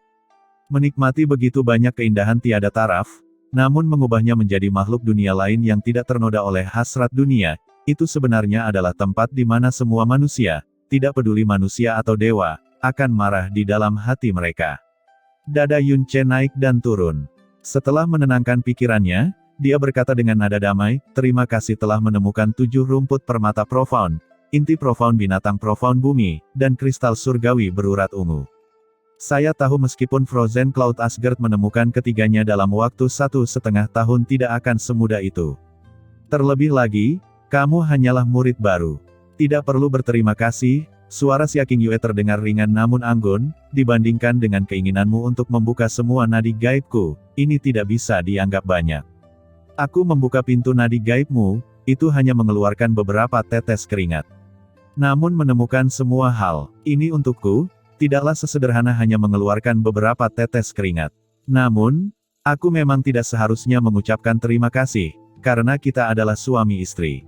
Menikmati begitu banyak keindahan tiada taraf, namun mengubahnya menjadi makhluk dunia lain yang tidak ternoda oleh hasrat dunia, itu sebenarnya adalah tempat di mana semua manusia, tidak peduli manusia atau dewa, akan marah di dalam hati mereka. Dada Yun Che naik dan turun. Setelah menenangkan pikirannya, dia berkata dengan nada damai, terima kasih telah menemukan 7 rumput permata profound, inti profound binatang profound bumi, dan kristal surgawi berurat ungu. Saya tahu meskipun Frozen Cloud Asgard menemukan ketiganya dalam waktu 1,5 tahun tidak akan semudah itu. Terlebih lagi, Kamu hanyalah murid baru. Tidak perlu berterima kasih, suara Xia Qingyue terdengar ringan namun anggun, dibandingkan dengan keinginanmu untuk membuka semua nadi gaibku, ini tidak bisa dianggap banyak. Aku membuka pintu nadi gaibmu, itu hanya mengeluarkan beberapa tetes keringat. Namun menemukan semua hal, ini untukku, tidaklah sesederhana hanya mengeluarkan beberapa tetes keringat. Namun, aku memang tidak seharusnya mengucapkan terima kasih, karena kita adalah suami istri.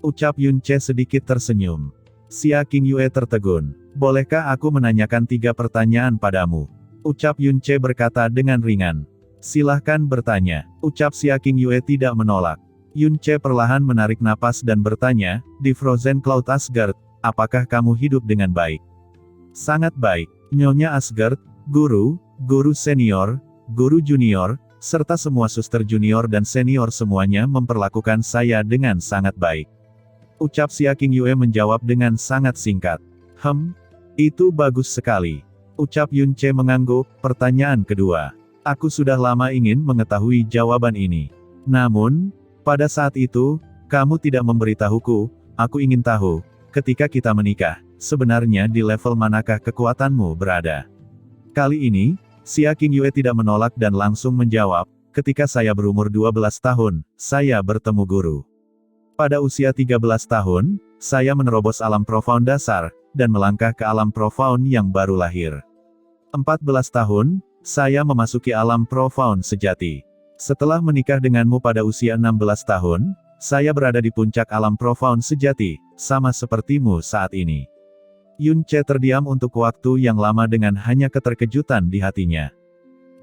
Ucap Yunce sedikit tersenyum. Xia Qingyue tertegun. Bolehkah aku menanyakan 3 pertanyaan padamu? Ucap Yunce berkata dengan ringan. Silahkan bertanya. Ucap Xia Qingyue tidak menolak. Yunce perlahan menarik napas dan bertanya, di Frozen Cloud Asgard, apakah kamu hidup dengan baik? Sangat baik, Nyonya Asgard, guru senior, guru junior, serta semua suster junior dan senior semuanya memperlakukan saya dengan sangat baik. Ucap Xia Qingyue menjawab dengan sangat singkat. Itu bagus sekali. Ucap Yunce mengangguk. Pertanyaan kedua. Aku sudah lama ingin mengetahui jawaban ini. Namun, pada saat itu, kamu tidak memberitahuku, aku ingin tahu, ketika kita menikah, sebenarnya di level manakah kekuatanmu berada? Kali ini, Xia Qingyue tidak menolak dan langsung menjawab, ketika saya berumur 12 tahun, saya bertemu guru. Pada usia 13 tahun, saya menerobos alam profound dasar, dan melangkah ke alam profound yang baru lahir. 14 tahun, saya memasuki alam profound sejati. Setelah menikah denganmu pada usia 16 tahun, saya berada di puncak alam profound sejati, sama sepertimu saat ini. Yunce terdiam untuk waktu yang lama dengan hanya keterkejutan di hatinya.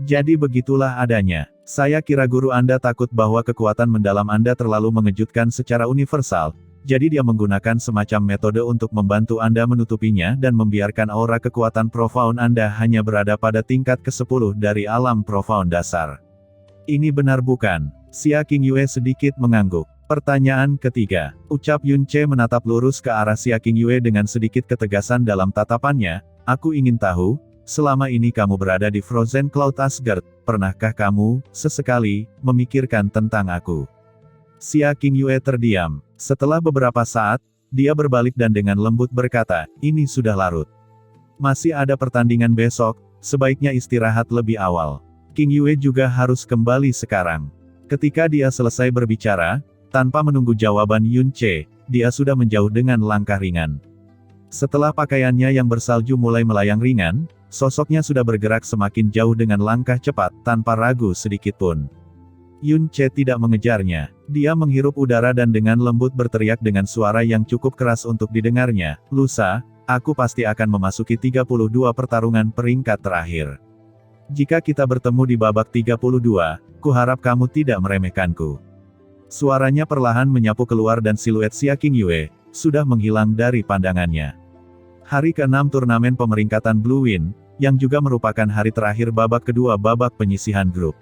Jadi begitulah adanya. Saya kira guru Anda takut bahwa kekuatan mendalam Anda terlalu mengejutkan secara universal, jadi dia menggunakan semacam metode untuk membantu Anda menutupinya dan membiarkan aura kekuatan profound Anda hanya berada pada tingkat ke-10 dari alam profound dasar. Ini benar bukan? Xia Qingyue sedikit mengangguk. Pertanyaan ketiga. Ucap Yunce menatap lurus ke arah Xia Qingyue dengan sedikit ketegasan dalam tatapannya, aku ingin tahu, selama ini kamu berada di Frozen Cloud Asgard, pernahkah kamu, sesekali, memikirkan tentang aku? Xia Qingyue terdiam. Setelah beberapa saat, dia berbalik dan dengan lembut berkata, ini sudah larut. Masih ada pertandingan besok, sebaiknya istirahat lebih awal. Qingyue juga harus kembali sekarang. Ketika dia selesai berbicara, tanpa menunggu jawaban Yunce, dia sudah menjauh dengan langkah ringan. Setelah pakaiannya yang bersalju mulai melayang ringan, sosoknya sudah bergerak semakin jauh dengan langkah cepat, tanpa ragu sedikit pun. Yunce tidak mengejarnya. Dia menghirup udara dan dengan lembut berteriak dengan suara yang cukup keras untuk didengarnya, lusa, aku pasti akan memasuki 32 pertarungan peringkat terakhir. Jika kita bertemu di babak 32, kuharap kamu tidak meremehkanku. Suaranya perlahan menyapu keluar dan siluet Xia Qingyue sudah menghilang dari pandangannya. Hari ke-6 turnamen pemeringkatan Blue Wind, yang juga merupakan hari terakhir babak kedua babak penyisihan grup.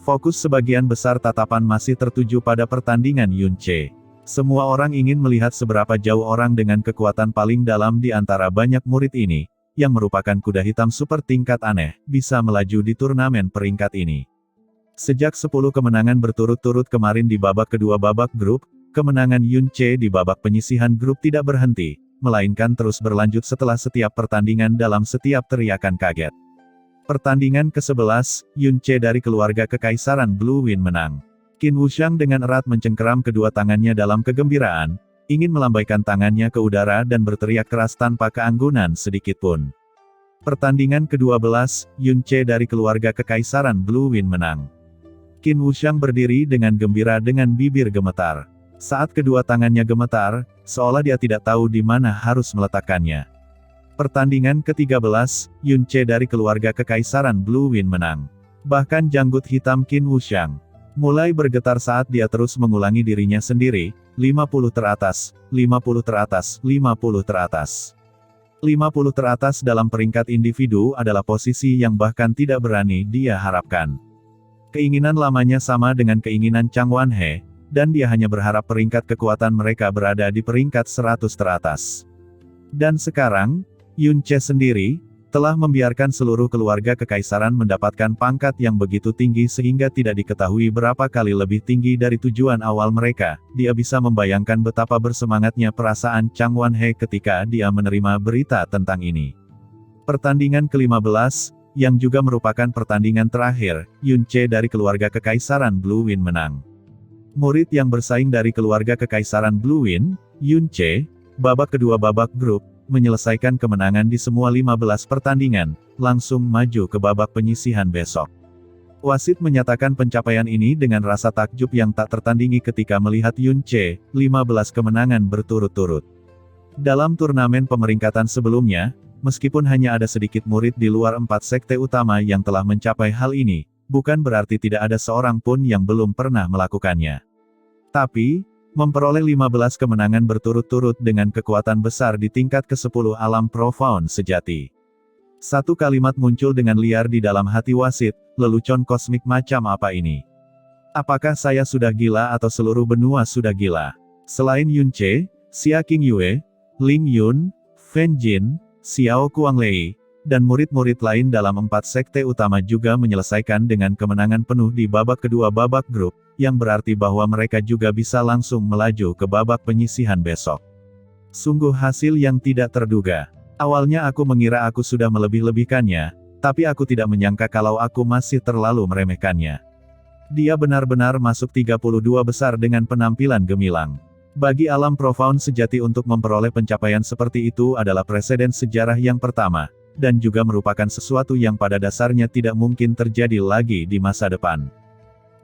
Fokus sebagian besar tatapan masih tertuju pada pertandingan Yunce. Semua orang ingin melihat seberapa jauh orang dengan kekuatan paling dalam di antara banyak murid ini, yang merupakan kuda hitam super tingkat aneh, bisa melaju di turnamen peringkat ini. Sejak 10 kemenangan berturut-turut kemarin di babak kedua babak grup, kemenangan Yunce di babak penyisihan grup tidak berhenti, melainkan terus berlanjut setelah setiap pertandingan dalam setiap teriakan kaget. Pertandingan ke-11, Yunce dari keluarga Kekaisaran Blue Wind menang. Qin Wuxiang dengan erat mencengkeram kedua tangannya dalam kegembiraan, ingin melambaikan tangannya ke udara dan berteriak keras tanpa keanggunan sedikitpun. Pertandingan ke-12, Yunce dari keluarga Kekaisaran Blue Wind menang. Qin Wuxiang berdiri dengan gembira dengan bibir gemetar. Saat kedua tangannya gemetar, seolah dia tidak tahu di mana harus meletakkannya. Pertandingan ke-13, Yunce dari keluarga Kekaisaran Blue Wind menang. Bahkan janggut hitam Qin Wuxiang mulai bergetar saat dia terus mengulangi dirinya sendiri, 50 teratas, 50 teratas, 50 teratas. 50 teratas dalam peringkat individu adalah posisi yang bahkan tidak berani dia harapkan. Keinginan lamanya sama dengan keinginan Chang Wanhe, dan dia hanya berharap peringkat kekuatan mereka berada di peringkat 100 teratas. Dan sekarang, Yunce sendiri, telah membiarkan seluruh keluarga kekaisaran mendapatkan pangkat yang begitu tinggi sehingga tidak diketahui berapa kali lebih tinggi dari tujuan awal mereka. Dia bisa membayangkan betapa bersemangatnya perasaan Chang Wan-he ketika dia menerima berita tentang ini. Pertandingan ke-15, yang juga merupakan pertandingan terakhir, Yun Che dari keluarga kekaisaran Blue Wind menang. Murid yang bersaing dari keluarga kekaisaran Blue Wind, Yun Che, babak kedua babak grup, menyelesaikan kemenangan di semua 15 pertandingan, langsung maju ke babak penyisihan besok. Wasit menyatakan pencapaian ini dengan rasa takjub yang tak tertandingi ketika melihat Yun Che, 15 kemenangan berturut-turut. Dalam turnamen pemeringkatan sebelumnya, meskipun hanya ada sedikit murid di luar 4 sekte utama yang telah mencapai hal ini, bukan berarti tidak ada seorang pun yang belum pernah melakukannya. Tapi, memperoleh 15 kemenangan berturut-turut dengan kekuatan besar di tingkat ke-10 alam profound sejati. Satu kalimat muncul dengan liar di dalam hati wasit, lelucon kosmik macam apa ini? Apakah saya sudah gila atau seluruh benua sudah gila? Selain Yun Che, Xia Qingyue, Ling Yun, Fen Jin, Xiao Kuanglei, dan murid-murid lain dalam 4 sekte utama juga menyelesaikan dengan kemenangan penuh di babak kedua babak grup, yang berarti bahwa mereka juga bisa langsung melaju ke babak penyisihan besok. Sungguh hasil yang tidak terduga. Awalnya aku mengira aku sudah melebih-lebihkannya, tapi aku tidak menyangka kalau aku masih terlalu meremehkannya. Dia benar-benar masuk 32 besar dengan penampilan gemilang. Bagi alam profound sejati untuk memperoleh pencapaian seperti itu adalah preseden sejarah yang pertama, dan juga merupakan sesuatu yang pada dasarnya tidak mungkin terjadi lagi di masa depan.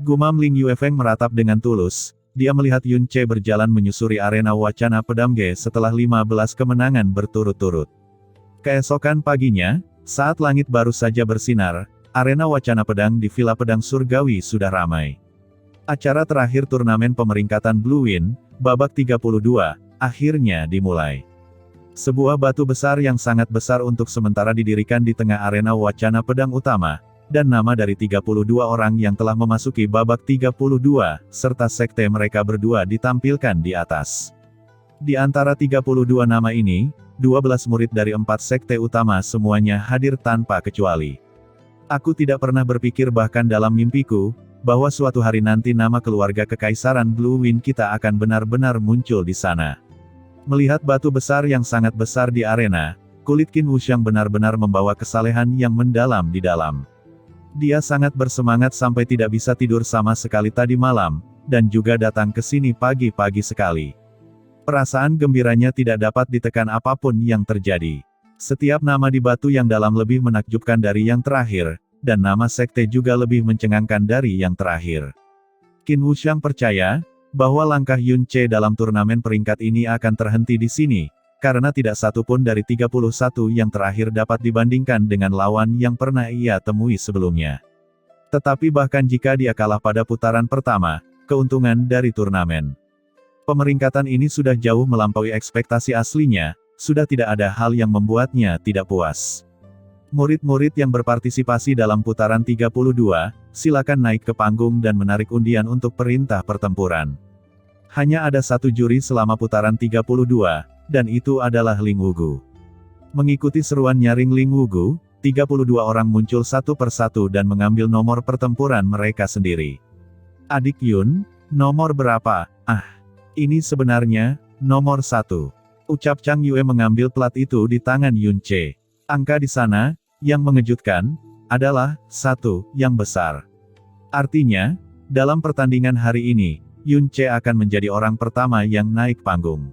Gumam Ling Yuefeng meratap dengan tulus, dia melihat Yun Che berjalan menyusuri arena wacana pedang Ge setelah 15 kemenangan berturut-turut. Keesokan paginya, saat langit baru saja bersinar, arena wacana pedang di Villa Pedang Surgawi sudah ramai. Acara terakhir turnamen pemeringkatan Blue Wind, babak 32, akhirnya dimulai. Sebuah batu besar yang sangat besar untuk sementara didirikan di tengah arena wacana pedang utama, dan nama dari 32 orang yang telah memasuki babak 32, serta sekte mereka berdua ditampilkan di atas. Di antara 32 nama ini, 12 murid dari 4 sekte utama semuanya hadir tanpa kecuali. Aku tidak pernah berpikir bahkan dalam mimpiku, bahwa suatu hari nanti nama keluarga kekaisaran Blue Wind kita akan benar-benar muncul di sana. Melihat batu besar yang sangat besar di arena, kulit Qin Wuxiang benar-benar membawa kesalehan yang mendalam di dalam. Dia sangat bersemangat sampai tidak bisa tidur sama sekali tadi malam, dan juga datang ke sini pagi-pagi sekali. Perasaan gembiranya tidak dapat ditekan apapun yang terjadi. Setiap nama di batu yang dalam lebih menakjubkan dari yang terakhir, dan nama sekte juga lebih mencengangkan dari yang terakhir. Qin Wuxiang percaya, bahwa langkah Yun Che dalam turnamen peringkat ini akan terhenti di sini, karena tidak satu pun dari 31 yang terakhir dapat dibandingkan dengan lawan yang pernah ia temui sebelumnya. Tetapi bahkan jika dia kalah pada putaran pertama, keuntungan dari turnamen pemeringkatan ini sudah jauh melampaui ekspektasi aslinya, sudah tidak ada hal yang membuatnya tidak puas. Murid-murid yang berpartisipasi dalam putaran 32, silakan naik ke panggung dan menarik undian untuk perintah pertempuran. Hanya ada satu juri selama putaran 32, dan itu adalah Ling Wugu. Mengikuti seruan nyaring Ling Wugu, 32 orang muncul satu persatu dan mengambil nomor pertempuran mereka sendiri. Adik Yun, nomor berapa? Ini sebenarnya, nomor 1. Ucap Chang Yue mengambil plat itu di tangan Yun Che. Angka di sana, yang mengejutkan, adalah 1 yang besar. Artinya, dalam pertandingan hari ini, Yun Che akan menjadi orang pertama yang naik panggung.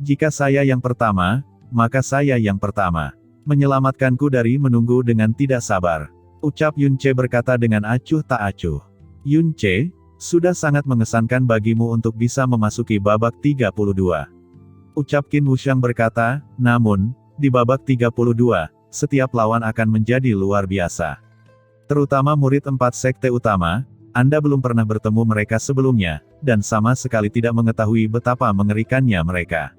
Jika saya yang pertama, maka saya yang pertama. Menyelamatkanku dari menunggu dengan tidak sabar. Ucap Yun Che berkata dengan acuh tak acuh. Yun Che, sudah sangat mengesankan bagimu untuk bisa memasuki babak 32. Ucap Qin Wuxiang berkata, namun, di babak 32, setiap lawan akan menjadi luar biasa. Terutama murid 4 sekte utama, Anda belum pernah bertemu mereka sebelumnya, dan sama sekali tidak mengetahui betapa mengerikannya mereka.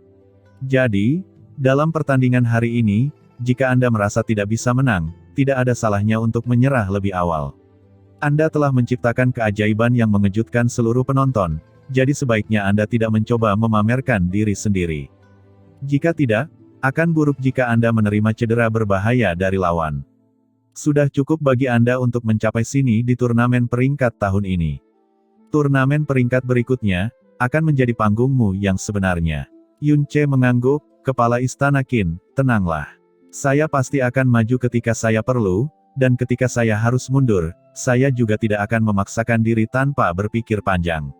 Jadi, dalam pertandingan hari ini, jika Anda merasa tidak bisa menang, tidak ada salahnya untuk menyerah lebih awal. Anda telah menciptakan keajaiban yang mengejutkan seluruh penonton, jadi sebaiknya Anda tidak mencoba memamerkan diri sendiri. Jika tidak, Akan buruk jika Anda menerima cedera berbahaya dari lawan. Sudah cukup bagi Anda untuk mencapai sini di turnamen peringkat tahun ini. Turnamen peringkat berikutnya, akan menjadi panggungmu yang sebenarnya. Yun Ce mengangguk, kepala istana Qin, tenanglah. Saya pasti akan maju ketika saya perlu, dan ketika saya harus mundur, saya juga tidak akan memaksakan diri tanpa berpikir panjang.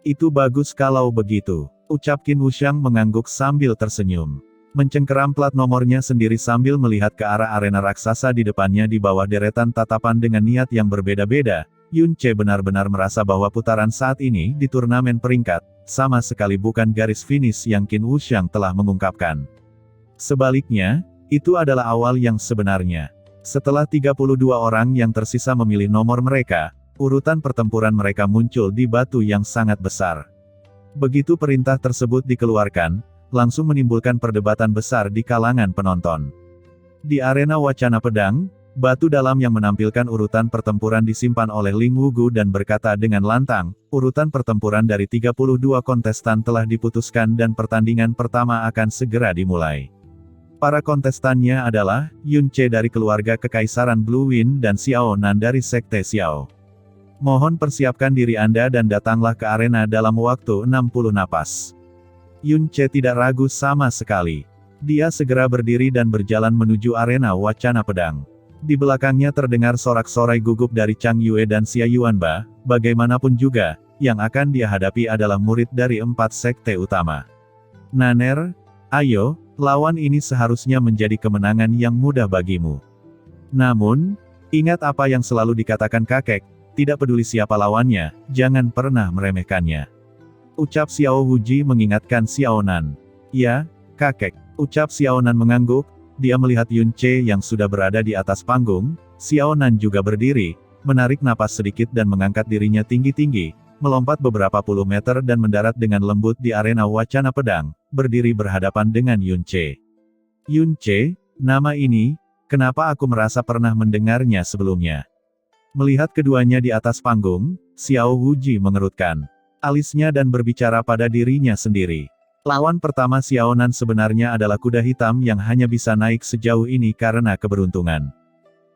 Itu bagus kalau begitu, ucap Qin Wuxiang mengangguk sambil tersenyum. Mencengkeram plat nomornya sendiri sambil melihat ke arah arena raksasa di depannya di bawah deretan tatapan dengan niat yang berbeda-beda, Yun Ce benar-benar merasa bahwa putaran saat ini di turnamen peringkat, sama sekali bukan garis finish yang Qin Wuxiang telah mengungkapkan. Sebaliknya, itu adalah awal yang sebenarnya. Setelah 32 orang yang tersisa memilih nomor mereka, urutan pertempuran mereka muncul di batu yang sangat besar. Begitu perintah tersebut dikeluarkan, langsung menimbulkan perdebatan besar di kalangan penonton. Di arena wacana pedang, batu dalam yang menampilkan urutan pertempuran disimpan oleh Ling Wugu dan berkata dengan lantang, urutan pertempuran dari 32 kontestan telah diputuskan dan pertandingan pertama akan segera dimulai. Para kontestannya adalah, Yun Ce dari keluarga Kekaisaran Blue Wind dan Xiao Nan dari Sekte Xiao. Mohon persiapkan diri Anda dan datanglah ke arena dalam waktu 60 napas. Yun Ce tidak ragu sama sekali. Dia segera berdiri dan berjalan menuju arena wacana pedang. Di belakangnya terdengar sorak-sorai gugup dari Chang Yue dan Xia Yuanba, bagaimanapun juga, yang akan dia hadapi adalah murid dari 4 sekte utama. Naner, ayo, lawan ini seharusnya menjadi kemenangan yang mudah bagimu. Namun, ingat apa yang selalu dikatakan kakek, tidak peduli siapa lawannya, jangan pernah meremehkannya. Ucap Xiao Wuji mengingatkan Xiao Nan. Ya, kakek. Ucap Xiao Nan mengangguk, dia melihat Yun Ce yang sudah berada di atas panggung, Xiao Nan juga berdiri, menarik napas sedikit dan mengangkat dirinya tinggi-tinggi, melompat beberapa puluh meter dan mendarat dengan lembut di arena wacana pedang, berdiri berhadapan dengan Yun Ce. Yun Ce, nama ini, kenapa aku merasa pernah mendengarnya sebelumnya? Melihat keduanya di atas panggung, Xiao Wuji mengerutkan alisnya dan berbicara pada dirinya sendiri. Lawan pertama Xiao Nan sebenarnya adalah kuda hitam yang hanya bisa naik sejauh ini karena keberuntungan.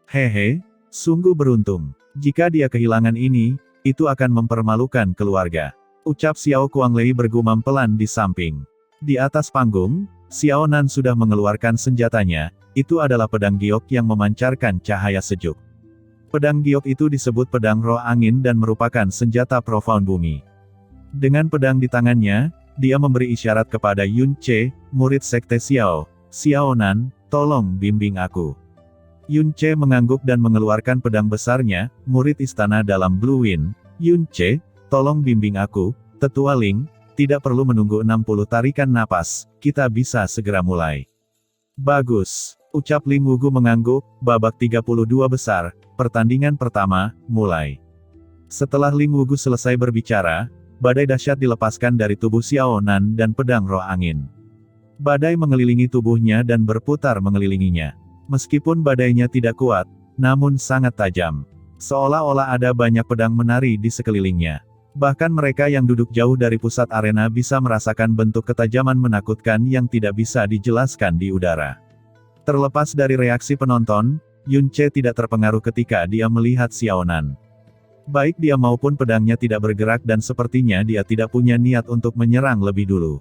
Hehe, sungguh beruntung. Jika dia kehilangan ini, itu akan mempermalukan keluarga. Ucap Xiao Kuanglei bergumam pelan di samping. Di atas panggung, Xiao Nan sudah mengeluarkan senjatanya, itu adalah pedang giok yang memancarkan cahaya sejuk. Pedang giok itu disebut pedang roh angin dan merupakan senjata profound bumi. Dengan pedang di tangannya, dia memberi isyarat kepada Yun Ce, murid sekte Xiao. Xiao Nan, tolong bimbing aku. Yun Ce mengangguk dan mengeluarkan pedang besarnya, murid istana dalam Blue Wind. Yun Ce, tolong bimbing aku, Tetua Ling, tidak perlu menunggu 60 tarikan napas, kita bisa segera mulai. Bagus, ucap Ling Wugu mengangguk, babak 32 besar, pertandingan pertama, mulai. Setelah Ling Wugu selesai berbicara, badai dahsyat dilepaskan dari tubuh Xiao Nan dan pedang roh angin. Badai mengelilingi tubuhnya dan berputar mengelilinginya. Meskipun badainya tidak kuat, namun sangat tajam. Seolah-olah ada banyak pedang menari di sekelilingnya. Bahkan mereka yang duduk jauh dari pusat arena bisa merasakan bentuk ketajaman menakutkan yang tidak bisa dijelaskan di udara. Terlepas dari reaksi penonton, Yun Ce tidak terpengaruh ketika dia melihat Xiao Nan. Baik dia maupun pedangnya tidak bergerak dan sepertinya dia tidak punya niat untuk menyerang lebih dulu.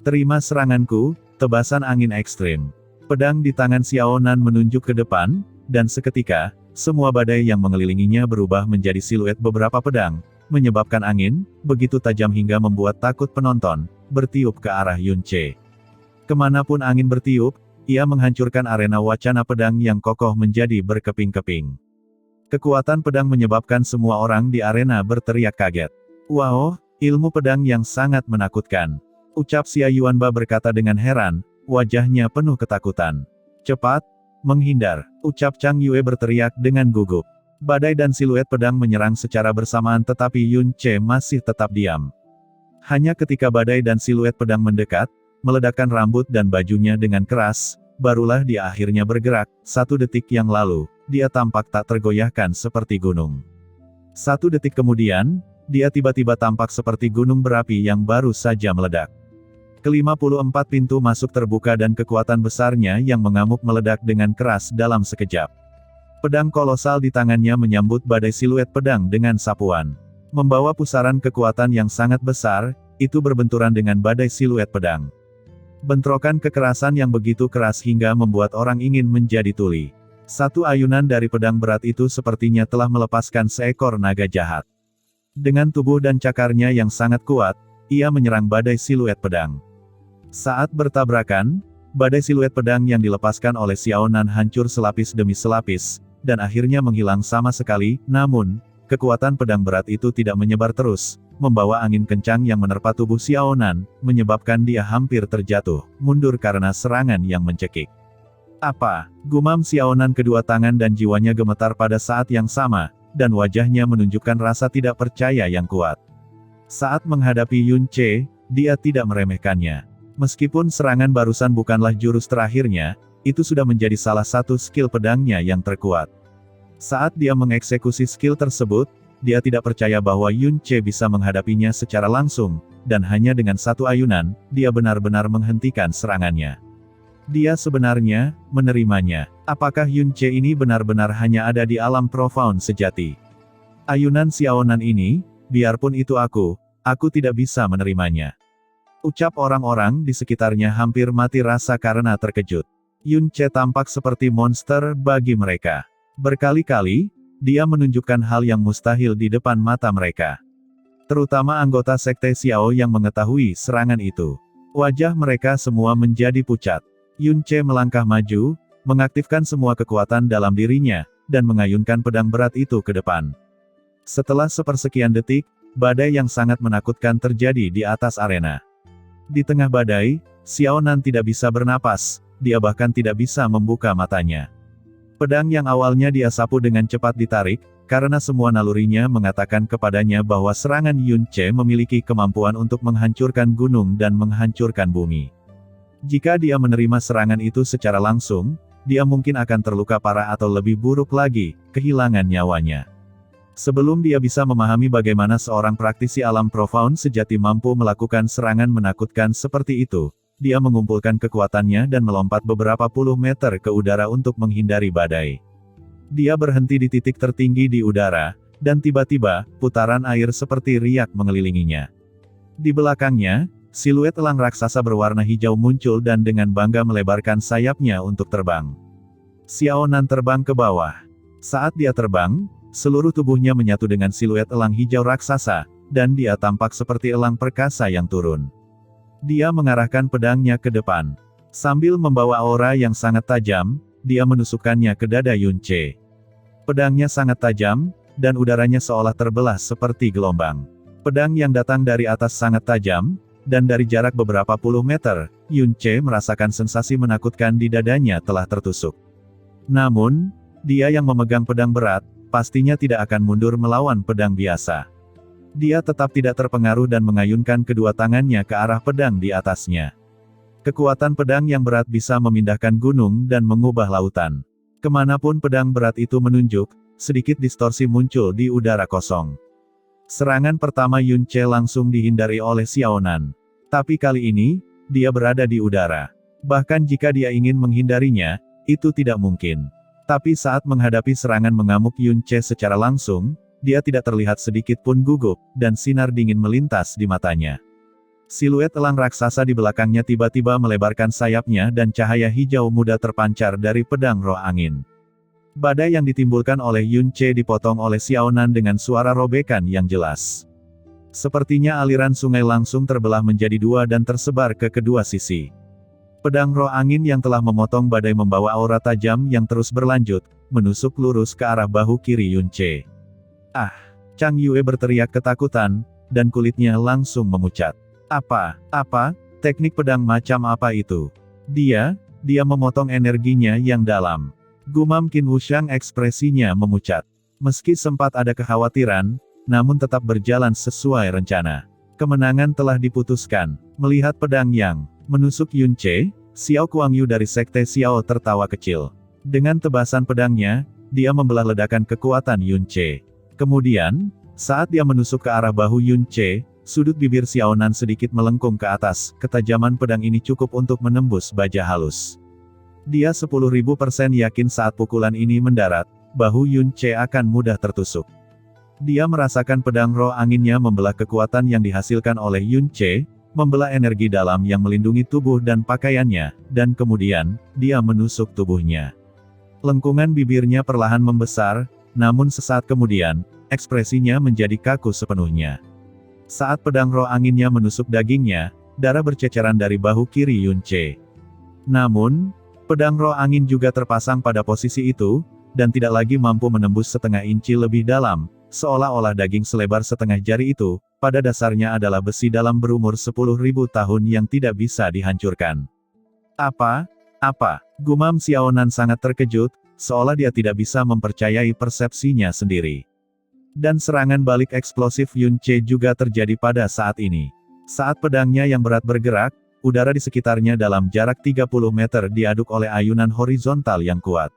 Terima seranganku, tebasan angin ekstrim. Pedang di tangan Xiao Nan menunjuk ke depan, dan seketika, semua badai yang mengelilinginya berubah menjadi siluet beberapa pedang, menyebabkan angin, begitu tajam hingga membuat takut penonton, bertiup ke arah Yun Ce. Kemanapun angin bertiup, ia menghancurkan arena wacana pedang yang kokoh menjadi berkeping-keping. Kekuatan pedang menyebabkan semua orang di arena berteriak kaget. Wow, ilmu pedang yang sangat menakutkan. Ucap Xia Yuanba berkata dengan heran, wajahnya penuh ketakutan. Cepat, menghindar, ucap Chang Yue berteriak dengan gugup. Badai dan siluet pedang menyerang secara bersamaan tetapi Yun Ce masih tetap diam. Hanya ketika badai dan siluet pedang mendekat, meledakkan rambut dan bajunya dengan keras, barulah dia akhirnya bergerak. 1 detik yang lalu, dia tampak tak tergoyahkan seperti gunung. 1 detik kemudian, dia tiba-tiba tampak seperti gunung berapi yang baru saja meledak. Ke-54 pintu masuk terbuka dan kekuatan besarnya yang mengamuk meledak dengan keras dalam sekejap. Pedang kolosal di tangannya menyambut badai siluet pedang dengan sapuan. Membawa pusaran kekuatan yang sangat besar, itu berbenturan dengan badai siluet pedang. Bentrokan kekerasan yang begitu keras hingga membuat orang ingin menjadi tuli. Satu ayunan dari pedang berat itu sepertinya telah melepaskan seekor naga jahat. Dengan tubuh dan cakarnya yang sangat kuat, ia menyerang badai siluet pedang. Saat bertabrakan, badai siluet pedang yang dilepaskan oleh Xiao Nan hancur selapis demi selapis, dan akhirnya menghilang sama sekali. Namun, kekuatan pedang berat itu tidak menyebar terus, membawa angin kencang yang menerpa tubuh Xiao Nan, menyebabkan dia hampir terjatuh, mundur karena serangan yang mencekik. Apa? Gumam Xiao Nan, kedua tangan dan jiwanya gemetar pada saat yang sama, dan wajahnya menunjukkan rasa tidak percaya yang kuat. Saat menghadapi Yun Ce, dia tidak meremehkannya. Meskipun serangan barusan bukanlah jurus terakhirnya, itu sudah menjadi salah satu skill pedangnya yang terkuat. Saat dia mengeksekusi skill tersebut, dia tidak percaya bahwa Yun Ce bisa menghadapinya secara langsung, dan hanya dengan satu ayunan, dia benar-benar menghentikan serangannya. Dia sebenarnya menerimanya. Apakah Yun Ce ini benar-benar hanya ada di alam profound sejati? Ayunan Xiao Nan ini, biarpun itu aku tidak bisa menerimanya. Ucap orang-orang di sekitarnya hampir mati rasa karena terkejut. Yun Ce tampak seperti monster bagi mereka. Berkali-kali, dia menunjukkan hal yang mustahil di depan mata mereka. Terutama anggota sekte Xiao yang mengetahui serangan itu. Wajah mereka semua menjadi pucat. Yun Ce melangkah maju, mengaktifkan semua kekuatan dalam dirinya, dan mengayunkan pedang berat itu ke depan. Setelah sepersekian detik, badai yang sangat menakutkan terjadi di atas arena. Di tengah badai, Xiao Nan tidak bisa bernapas, dia bahkan tidak bisa membuka matanya. Pedang yang awalnya dia sapu dengan cepat ditarik, karena semua nalurinya mengatakan kepadanya bahwa serangan Yun Ce memiliki kemampuan untuk menghancurkan gunung dan menghancurkan bumi. Jika dia menerima serangan itu secara langsung, dia mungkin akan terluka parah atau lebih buruk lagi, kehilangan nyawanya. Sebelum dia bisa memahami bagaimana seorang praktisi alam profound sejati mampu melakukan serangan menakutkan seperti itu, dia mengumpulkan kekuatannya dan melompat beberapa puluh meter ke udara untuk menghindari badai. Dia berhenti di titik tertinggi di udara, dan tiba-tiba, putaran air seperti riak mengelilinginya. Di belakangnya, siluet elang raksasa berwarna hijau muncul dan dengan bangga melebarkan sayapnya untuk terbang. Xiao Nan terbang ke bawah. Saat dia terbang, seluruh tubuhnya menyatu dengan siluet elang hijau raksasa, dan dia tampak seperti elang perkasa yang turun. Dia mengarahkan pedangnya ke depan. Sambil membawa aura yang sangat tajam, dia menusukkannya ke dada Yun Ce. Pedangnya sangat tajam, dan udaranya seolah terbelah seperti gelombang. Pedang yang datang dari atas sangat tajam, dan dari jarak beberapa puluh meter, Yun Ce merasakan sensasi menakutkan di dadanya telah tertusuk. Namun, dia yang memegang pedang berat, pastinya tidak akan mundur melawan pedang biasa. Dia tetap tidak terpengaruh dan mengayunkan kedua tangannya ke arah pedang di atasnya. Kekuatan pedang yang berat bisa memindahkan gunung dan mengubah lautan. Kemanapun pedang berat itu menunjuk, sedikit distorsi muncul di udara kosong. Serangan pertama Yun Ce langsung dihindari oleh Xiao Nan. Tapi kali ini, dia berada di udara. Bahkan jika dia ingin menghindarinya, itu tidak mungkin. Tapi saat menghadapi serangan mengamuk Yun Ce secara langsung, dia tidak terlihat sedikit pun gugup, dan sinar dingin melintas di matanya. Siluet elang raksasa di belakangnya tiba-tiba melebarkan sayapnya dan cahaya hijau muda terpancar dari pedang roh angin. Badai yang ditimbulkan oleh Yun Ce dipotong oleh Xiao Nan dengan suara robekan yang jelas. Sepertinya aliran sungai langsung terbelah menjadi dua dan tersebar ke kedua sisi. Pedang roh angin yang telah memotong badai membawa aura tajam yang terus berlanjut, menusuk lurus ke arah bahu kiri Yun Ce. Ah! Chang Yue berteriak ketakutan, dan kulitnya langsung memucat. Apa? Teknik pedang macam apa itu? Dia memotong energinya yang dalam. Gumam Qin Wushang ekspresinya memucat. Meski sempat ada kekhawatiran, namun tetap berjalan sesuai rencana. Kemenangan telah diputuskan. Melihat pedang yang menusuk Yun Ce, Xiao Kuangyu dari sekte Xiao tertawa kecil. Dengan tebasan pedangnya, dia membelah ledakan kekuatan Yun Ce. Kemudian, saat dia menusuk ke arah bahu Yun Ce, Sudut bibir Xiaonan sedikit melengkung ke atas, ketajaman pedang ini cukup untuk menembus baja halus. Dia 10.000% yakin saat pukulan ini mendarat, bahu Yun Ce akan mudah tertusuk. Dia merasakan pedang roh anginnya membelah kekuatan yang dihasilkan oleh Yun Ce, membelah energi dalam yang melindungi tubuh dan pakaiannya, dan kemudian, dia menusuk tubuhnya. Lengkungan bibirnya perlahan membesar, namun sesaat kemudian, ekspresinya menjadi kaku sepenuhnya. Saat pedang roh anginnya menusuk dagingnya, darah berceceran dari bahu kiri Yun Ce. Namun, pedang roh angin juga terpasang pada posisi itu, dan tidak lagi mampu menembus setengah inci lebih dalam, seolah-olah daging selebar setengah jari itu, pada dasarnya adalah besi dalam berumur 10.000 tahun yang tidak bisa dihancurkan. Apa? Gumam Xiaonan sangat terkejut, seolah dia tidak bisa mempercayai persepsinya sendiri. Dan serangan balik eksplosif Yun Ce juga terjadi pada saat ini. Saat pedangnya yang berat bergerak, udara di sekitarnya dalam jarak 30 meter diaduk oleh ayunan horizontal yang kuat.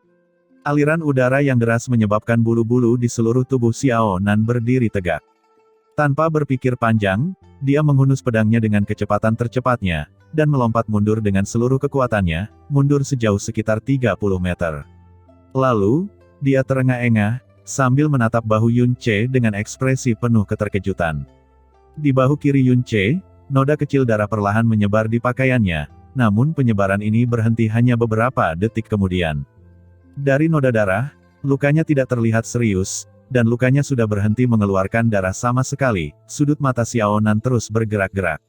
Aliran udara yang deras menyebabkan bulu-bulu di seluruh tubuh Xiaonan berdiri tegak. Tanpa berpikir panjang, dia menghunus pedangnya dengan kecepatan tercepatnya, dan melompat mundur dengan seluruh kekuatannya, mundur sejauh sekitar 30 meter. Lalu, dia terengah-engah, sambil menatap bahu Yun Ce dengan ekspresi penuh keterkejutan. Di bahu kiri Yun Ce, noda kecil darah perlahan menyebar di pakaiannya, namun penyebaran ini berhenti hanya beberapa detik kemudian. Dari noda darah, lukanya tidak terlihat serius, dan lukanya sudah berhenti mengeluarkan darah sama sekali. Sudut mata Xiaonan terus bergerak-gerak.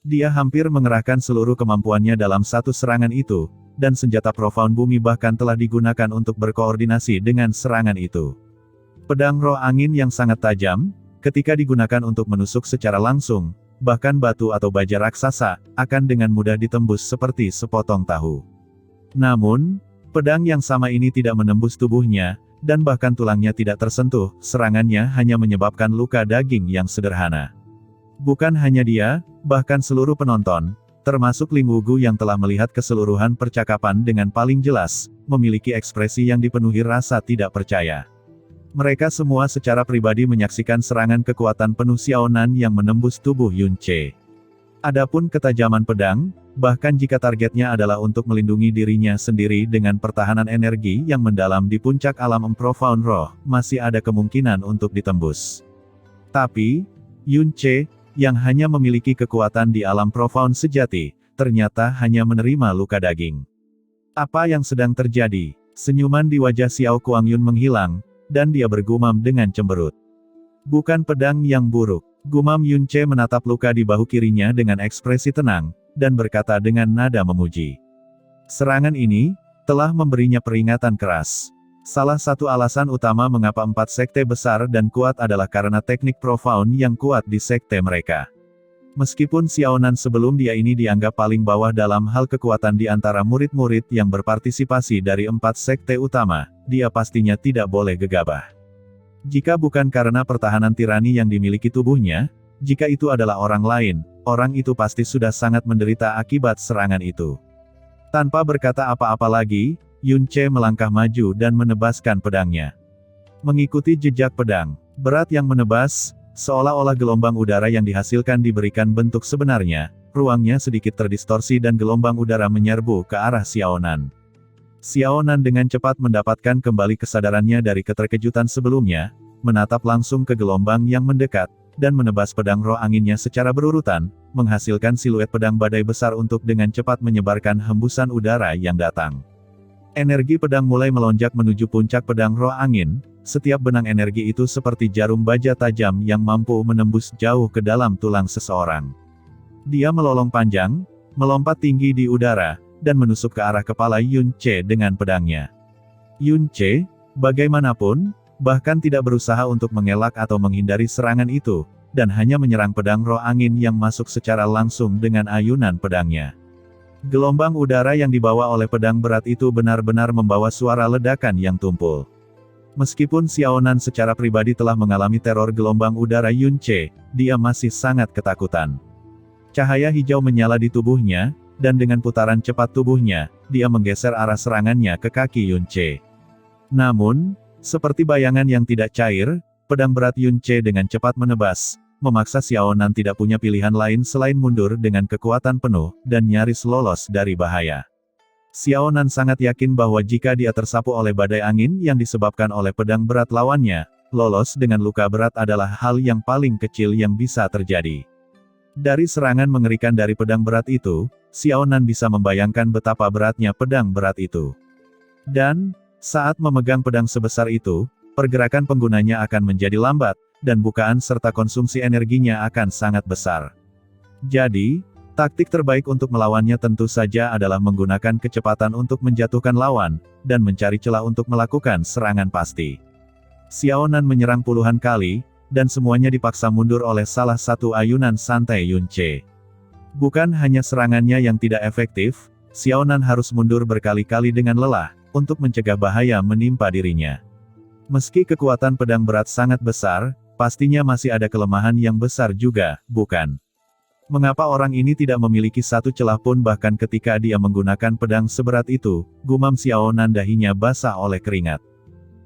Dia hampir mengerahkan seluruh kemampuannya dalam satu serangan itu, dan senjata profound bumi bahkan telah digunakan untuk berkoordinasi dengan serangan itu. Pedang roh angin yang sangat tajam, ketika digunakan untuk menusuk secara langsung, bahkan batu atau baja raksasa, akan dengan mudah ditembus seperti sepotong tahu. Namun, pedang yang sama ini tidak menembus tubuhnya, dan bahkan tulangnya tidak tersentuh, serangannya hanya menyebabkan luka daging yang sederhana. Bukan hanya dia, bahkan seluruh penonton, termasuk Ling Wugu yang telah melihat keseluruhan percakapan dengan paling jelas, memiliki ekspresi yang dipenuhi rasa tidak percaya. Mereka semua secara pribadi menyaksikan serangan kekuatan penuh Xiaonan yang menembus tubuh Yun Ce. Adapun ketajaman pedang, bahkan jika targetnya adalah untuk melindungi dirinya sendiri dengan pertahanan energi yang mendalam di puncak alam profound roh, masih ada kemungkinan untuk ditembus. Tapi, Yun Ce, yang hanya memiliki kekuatan di alam profound sejati, ternyata hanya menerima luka daging. Apa yang sedang terjadi? Senyuman di wajah Xiao Kuangyun menghilang, dan dia bergumam dengan cemberut. Bukan pedang yang buruk. Gumam Yun Ce menatap luka di bahu kirinya dengan ekspresi tenang, dan berkata dengan nada memuji. Serangan ini, telah memberinya peringatan keras. Salah satu alasan utama mengapa 4 sekte besar dan kuat adalah karena teknik profound yang kuat di sekte mereka. Meskipun Xiaonan sebelum dia ini dianggap paling bawah dalam hal kekuatan di antara murid-murid yang berpartisipasi dari 4 sekte utama, dia pastinya tidak boleh gegabah. Jika bukan karena pertahanan tirani yang dimiliki tubuhnya, jika itu adalah orang lain, orang itu pasti sudah sangat menderita akibat serangan itu. Tanpa berkata apa-apa lagi, Yun Ce melangkah maju dan menebaskan pedangnya. Mengikuti jejak pedang, berat yang menebas, seolah-olah gelombang udara yang dihasilkan diberikan bentuk sebenarnya, ruangnya sedikit terdistorsi dan gelombang udara menyerbu ke arah Xiaonan. Xiaonan dengan cepat mendapatkan kembali kesadarannya dari keterkejutan sebelumnya, menatap langsung ke gelombang yang mendekat, dan menebas pedang roh anginnya secara berurutan, menghasilkan siluet pedang badai besar untuk dengan cepat menyebarkan hembusan udara yang datang. Energi pedang mulai melonjak menuju puncak pedang roh angin, setiap benang energi itu seperti jarum baja tajam yang mampu menembus jauh ke dalam tulang seseorang. Dia melolong panjang, melompat tinggi di udara, dan menusuk ke arah kepala Yun Ce dengan pedangnya. Yun Ce, bagaimanapun, bahkan tidak berusaha untuk mengelak atau menghindari serangan itu, dan hanya menyerang pedang roh angin yang masuk secara langsung dengan ayunan pedangnya. Gelombang udara yang dibawa oleh pedang berat itu benar-benar membawa suara ledakan yang tumpul. Meskipun Xiaonan secara pribadi telah mengalami teror gelombang udara Yun Ce, dia masih sangat ketakutan. Cahaya hijau menyala di tubuhnya, dan dengan putaran cepat tubuhnya, dia menggeser arah serangannya ke kaki Yun Ce. Namun, seperti bayangan yang tidak cair, pedang berat Yun Ce dengan cepat menebas, memaksa Xiao Nan tidak punya pilihan lain selain mundur dengan kekuatan penuh, dan nyaris lolos dari bahaya. Xiao Nan sangat yakin bahwa jika dia tersapu oleh badai angin yang disebabkan oleh pedang berat lawannya, lolos dengan luka berat adalah hal yang paling kecil yang bisa terjadi. Dari serangan mengerikan dari pedang berat itu, Xiao Nan bisa membayangkan betapa beratnya pedang berat itu. Dan, saat memegang pedang sebesar itu, pergerakan penggunanya akan menjadi lambat, dan bukaan serta konsumsi energinya akan sangat besar. Jadi, taktik terbaik untuk melawannya tentu saja adalah menggunakan kecepatan untuk menjatuhkan lawan, dan mencari celah untuk melakukan serangan pasti. Xiao Nan menyerang puluhan kali, dan semuanya dipaksa mundur oleh salah satu ayunan santai Yun Ce. Bukan hanya serangannya yang tidak efektif, Xiao Nan harus mundur berkali-kali dengan lelah, untuk mencegah bahaya menimpa dirinya. Meski kekuatan pedang berat sangat besar, pastinya masih ada kelemahan yang besar juga, bukan? Mengapa orang ini tidak memiliki satu celah pun bahkan ketika dia menggunakan pedang seberat itu, gumam Xiao Nan, dahinya basah oleh keringat.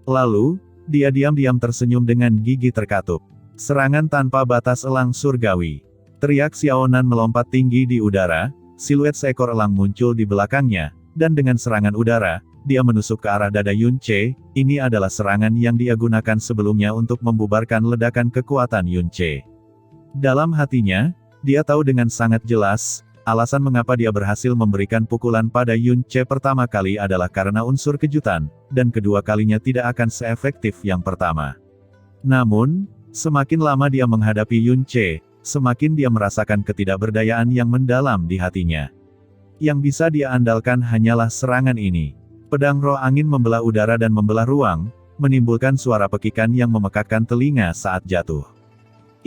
Lalu, dia diam-diam tersenyum dengan gigi terkatup. Serangan tanpa batas elang surgawi. Teriak Xiao Nan melompat tinggi di udara, siluet seekor elang muncul di belakangnya, dan dengan serangan udara, dia menusuk ke arah dada Yun Ce. Ini adalah serangan yang dia gunakan sebelumnya untuk membubarkan ledakan kekuatan Yun Ce. Dalam hatinya, dia tahu dengan sangat jelas, alasan mengapa dia berhasil memberikan pukulan pada Yun Ce pertama kali adalah karena unsur kejutan, dan kedua kalinya tidak akan seefektif yang pertama. Namun, semakin lama dia menghadapi Yun Ce, semakin dia merasakan ketidakberdayaan yang mendalam di hatinya. Yang bisa dia andalkan hanyalah serangan ini. Pedang roh angin membelah udara dan membelah ruang, menimbulkan suara pekikan yang memekakkan telinga saat jatuh.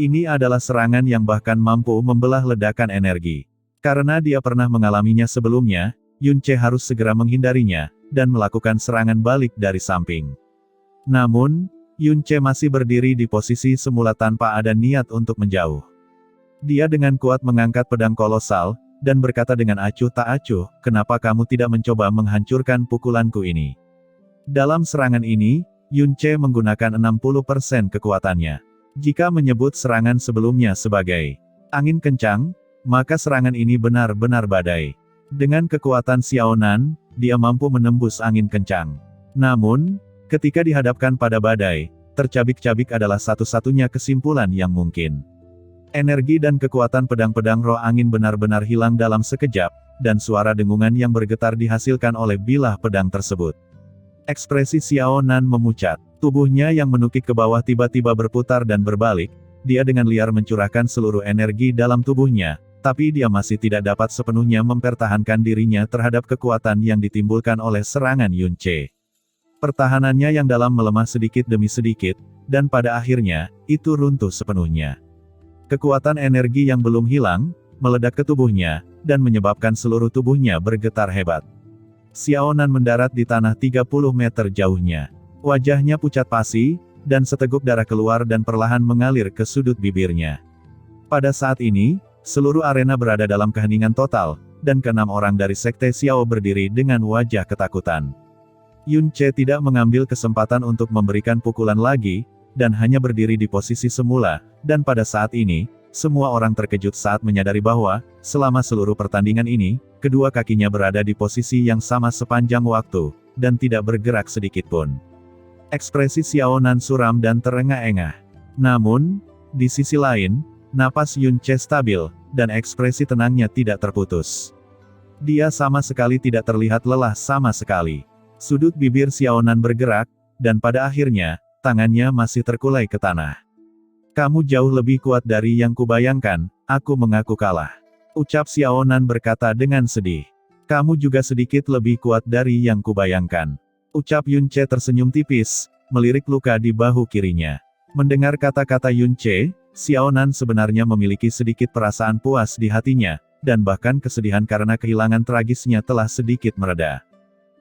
Ini adalah serangan yang bahkan mampu membelah ledakan energi. Karena dia pernah mengalaminya sebelumnya, Yun Ce harus segera menghindarinya, dan melakukan serangan balik dari samping. Namun, Yun Ce masih berdiri di posisi semula tanpa ada niat untuk menjauh. Dia dengan kuat mengangkat pedang kolosal, dan berkata dengan acuh tak acuh, "Kenapa kamu tidak mencoba menghancurkan pukulanku ini?" Dalam serangan ini, Yun Ce menggunakan 60% kekuatannya. Jika menyebut serangan sebelumnya sebagai angin kencang, maka serangan ini benar-benar badai. Dengan kekuatan Xiao Nan, dia mampu menembus angin kencang. Namun, ketika dihadapkan pada badai, tercabik-cabik adalah satu-satunya kesimpulan yang mungkin. Energi dan kekuatan pedang-pedang roh angin benar-benar hilang dalam sekejap, dan suara dengungan yang bergetar dihasilkan oleh bilah pedang tersebut. Ekspresi Xiao Nan memucat. Tubuhnya yang menukik ke bawah tiba-tiba berputar dan berbalik. Dia dengan liar mencurahkan seluruh energi dalam tubuhnya, tapi dia masih tidak dapat sepenuhnya mempertahankan dirinya terhadap kekuatan yang ditimbulkan oleh serangan Yun Ce. Pertahanannya yang dalam melemah sedikit demi sedikit, dan pada akhirnya, itu runtuh sepenuhnya. Kekuatan energi yang belum hilang, meledak ke tubuhnya, dan menyebabkan seluruh tubuhnya bergetar hebat. Xiao Nan mendarat di tanah 30 meter jauhnya. Wajahnya pucat pasi, dan seteguk darah keluar dan perlahan mengalir ke sudut bibirnya. Pada saat ini, seluruh arena berada dalam keheningan total, dan keenam orang dari Sekte Xiao berdiri dengan wajah ketakutan. Yun Ce tidak mengambil kesempatan untuk memberikan pukulan lagi, dan hanya berdiri di posisi semula, dan pada saat ini, semua orang terkejut saat menyadari bahwa, selama seluruh pertandingan ini, kedua kakinya berada di posisi yang sama sepanjang waktu, dan tidak bergerak sedikitpun. Ekspresi Xiao Nan suram dan terengah-engah. Namun, di sisi lain, napas Yun Ce stabil, dan ekspresi tenangnya tidak terputus. Dia sama sekali tidak terlihat lelah sama sekali. Sudut bibir Xiao Nan bergerak, dan pada akhirnya, tangannya masih terkulai ke tanah. "Kamu jauh lebih kuat dari yang kubayangkan, aku mengaku kalah," ucap Xiao Nan berkata dengan sedih. "Kamu juga sedikit lebih kuat dari yang kubayangkan," ucap Yun Ce tersenyum tipis, melirik luka di bahu kirinya. Mendengar kata-kata Yun Ce, Xiao Nan sebenarnya memiliki sedikit perasaan puas di hatinya, dan bahkan kesedihan karena kehilangan tragisnya telah sedikit mereda.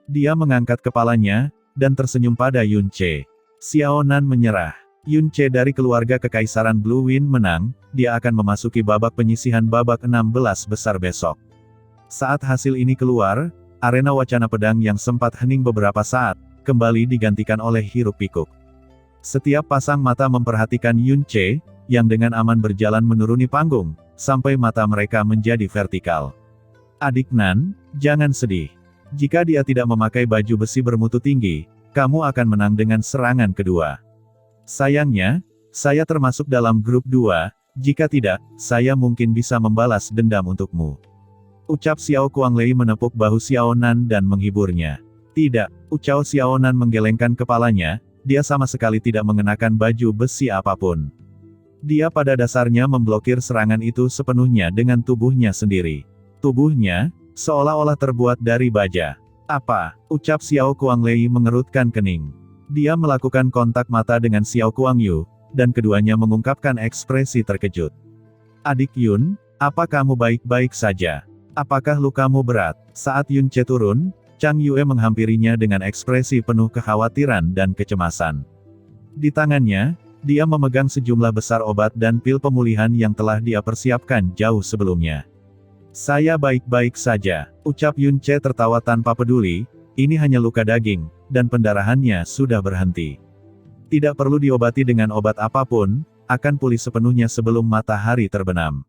Dia mengangkat kepalanya, dan tersenyum pada Yun Ce. Xiao Nan menyerah. Yun Ce dari keluarga Kekaisaran Blue Wind menang, dia akan memasuki babak penyisihan babak 16 besar besok. Saat hasil ini keluar, arena wacana pedang yang sempat hening beberapa saat, kembali digantikan oleh hiruk pikuk. Setiap pasang mata memperhatikan Yun Ce, yang dengan aman berjalan menuruni panggung, sampai mata mereka menjadi vertikal. Adik Nan, jangan sedih. Jika dia tidak memakai baju besi bermutu tinggi, kamu akan menang dengan serangan kedua. Sayangnya, saya termasuk dalam grup 2, jika tidak, saya mungkin bisa membalas dendam untukmu. Ucap Xiao Kuanglei menepuk bahu Xiao Nan dan menghiburnya. Tidak, ucap Xiao Nan menggelengkan kepalanya, dia sama sekali tidak mengenakan baju besi apapun. Dia pada dasarnya memblokir serangan itu sepenuhnya dengan tubuhnya sendiri. Tubuhnya, seolah-olah terbuat dari baja. Apa? Ucap Xiao Kuanglei mengerutkan kening. Dia melakukan kontak mata dengan Xiao Kuangyu, dan keduanya mengungkapkan ekspresi terkejut. Adik Yun, apa kamu baik-baik saja? Apakah lukamu berat? Saat Yun Ce turun, Chang Yue menghampirinya dengan ekspresi penuh kekhawatiran dan kecemasan. Di tangannya, dia memegang sejumlah besar obat dan pil pemulihan yang telah dia persiapkan jauh sebelumnya. Saya baik-baik saja, ucap Yun Ce tertawa tanpa peduli, ini hanya luka daging, dan pendarahannya sudah berhenti. Tidak perlu diobati dengan obat apapun, akan pulih sepenuhnya sebelum matahari terbenam.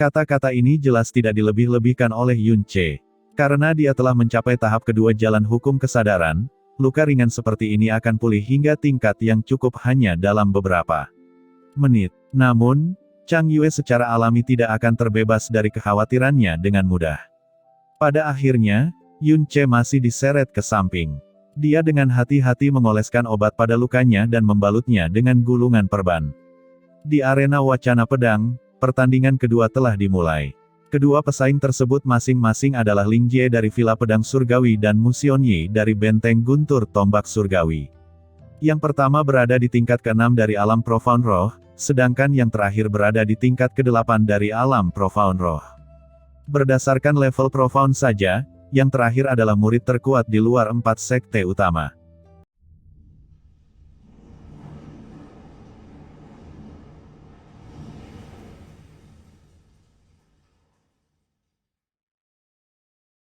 Kata-kata ini jelas tidak dilebih-lebihkan oleh Yun Ce. Karena dia telah mencapai tahap kedua jalan hukum kesadaran, luka ringan seperti ini akan pulih hingga tingkat yang cukup hanya dalam beberapa menit. Namun, Chang Yue secara alami tidak akan terbebas dari kekhawatirannya dengan mudah. Pada akhirnya, Yun Ce masih diseret ke samping. Dia dengan hati-hati mengoleskan obat pada lukanya dan membalutnya dengan gulungan perban. Di arena wacana pedang, pertandingan kedua telah dimulai. Kedua pesaing tersebut masing-masing adalah Ling Jie dari Villa Pedang Surgawi dan Mu Xiongyi dari Benteng Guntur Tombak Surgawi. Yang pertama berada di tingkat ke-6 dari alam Profound Roh, sedangkan yang terakhir berada di tingkat ke-8 dari alam Profound Roh. Berdasarkan level Profound saja, yang terakhir adalah murid terkuat di luar 4 sekte utama.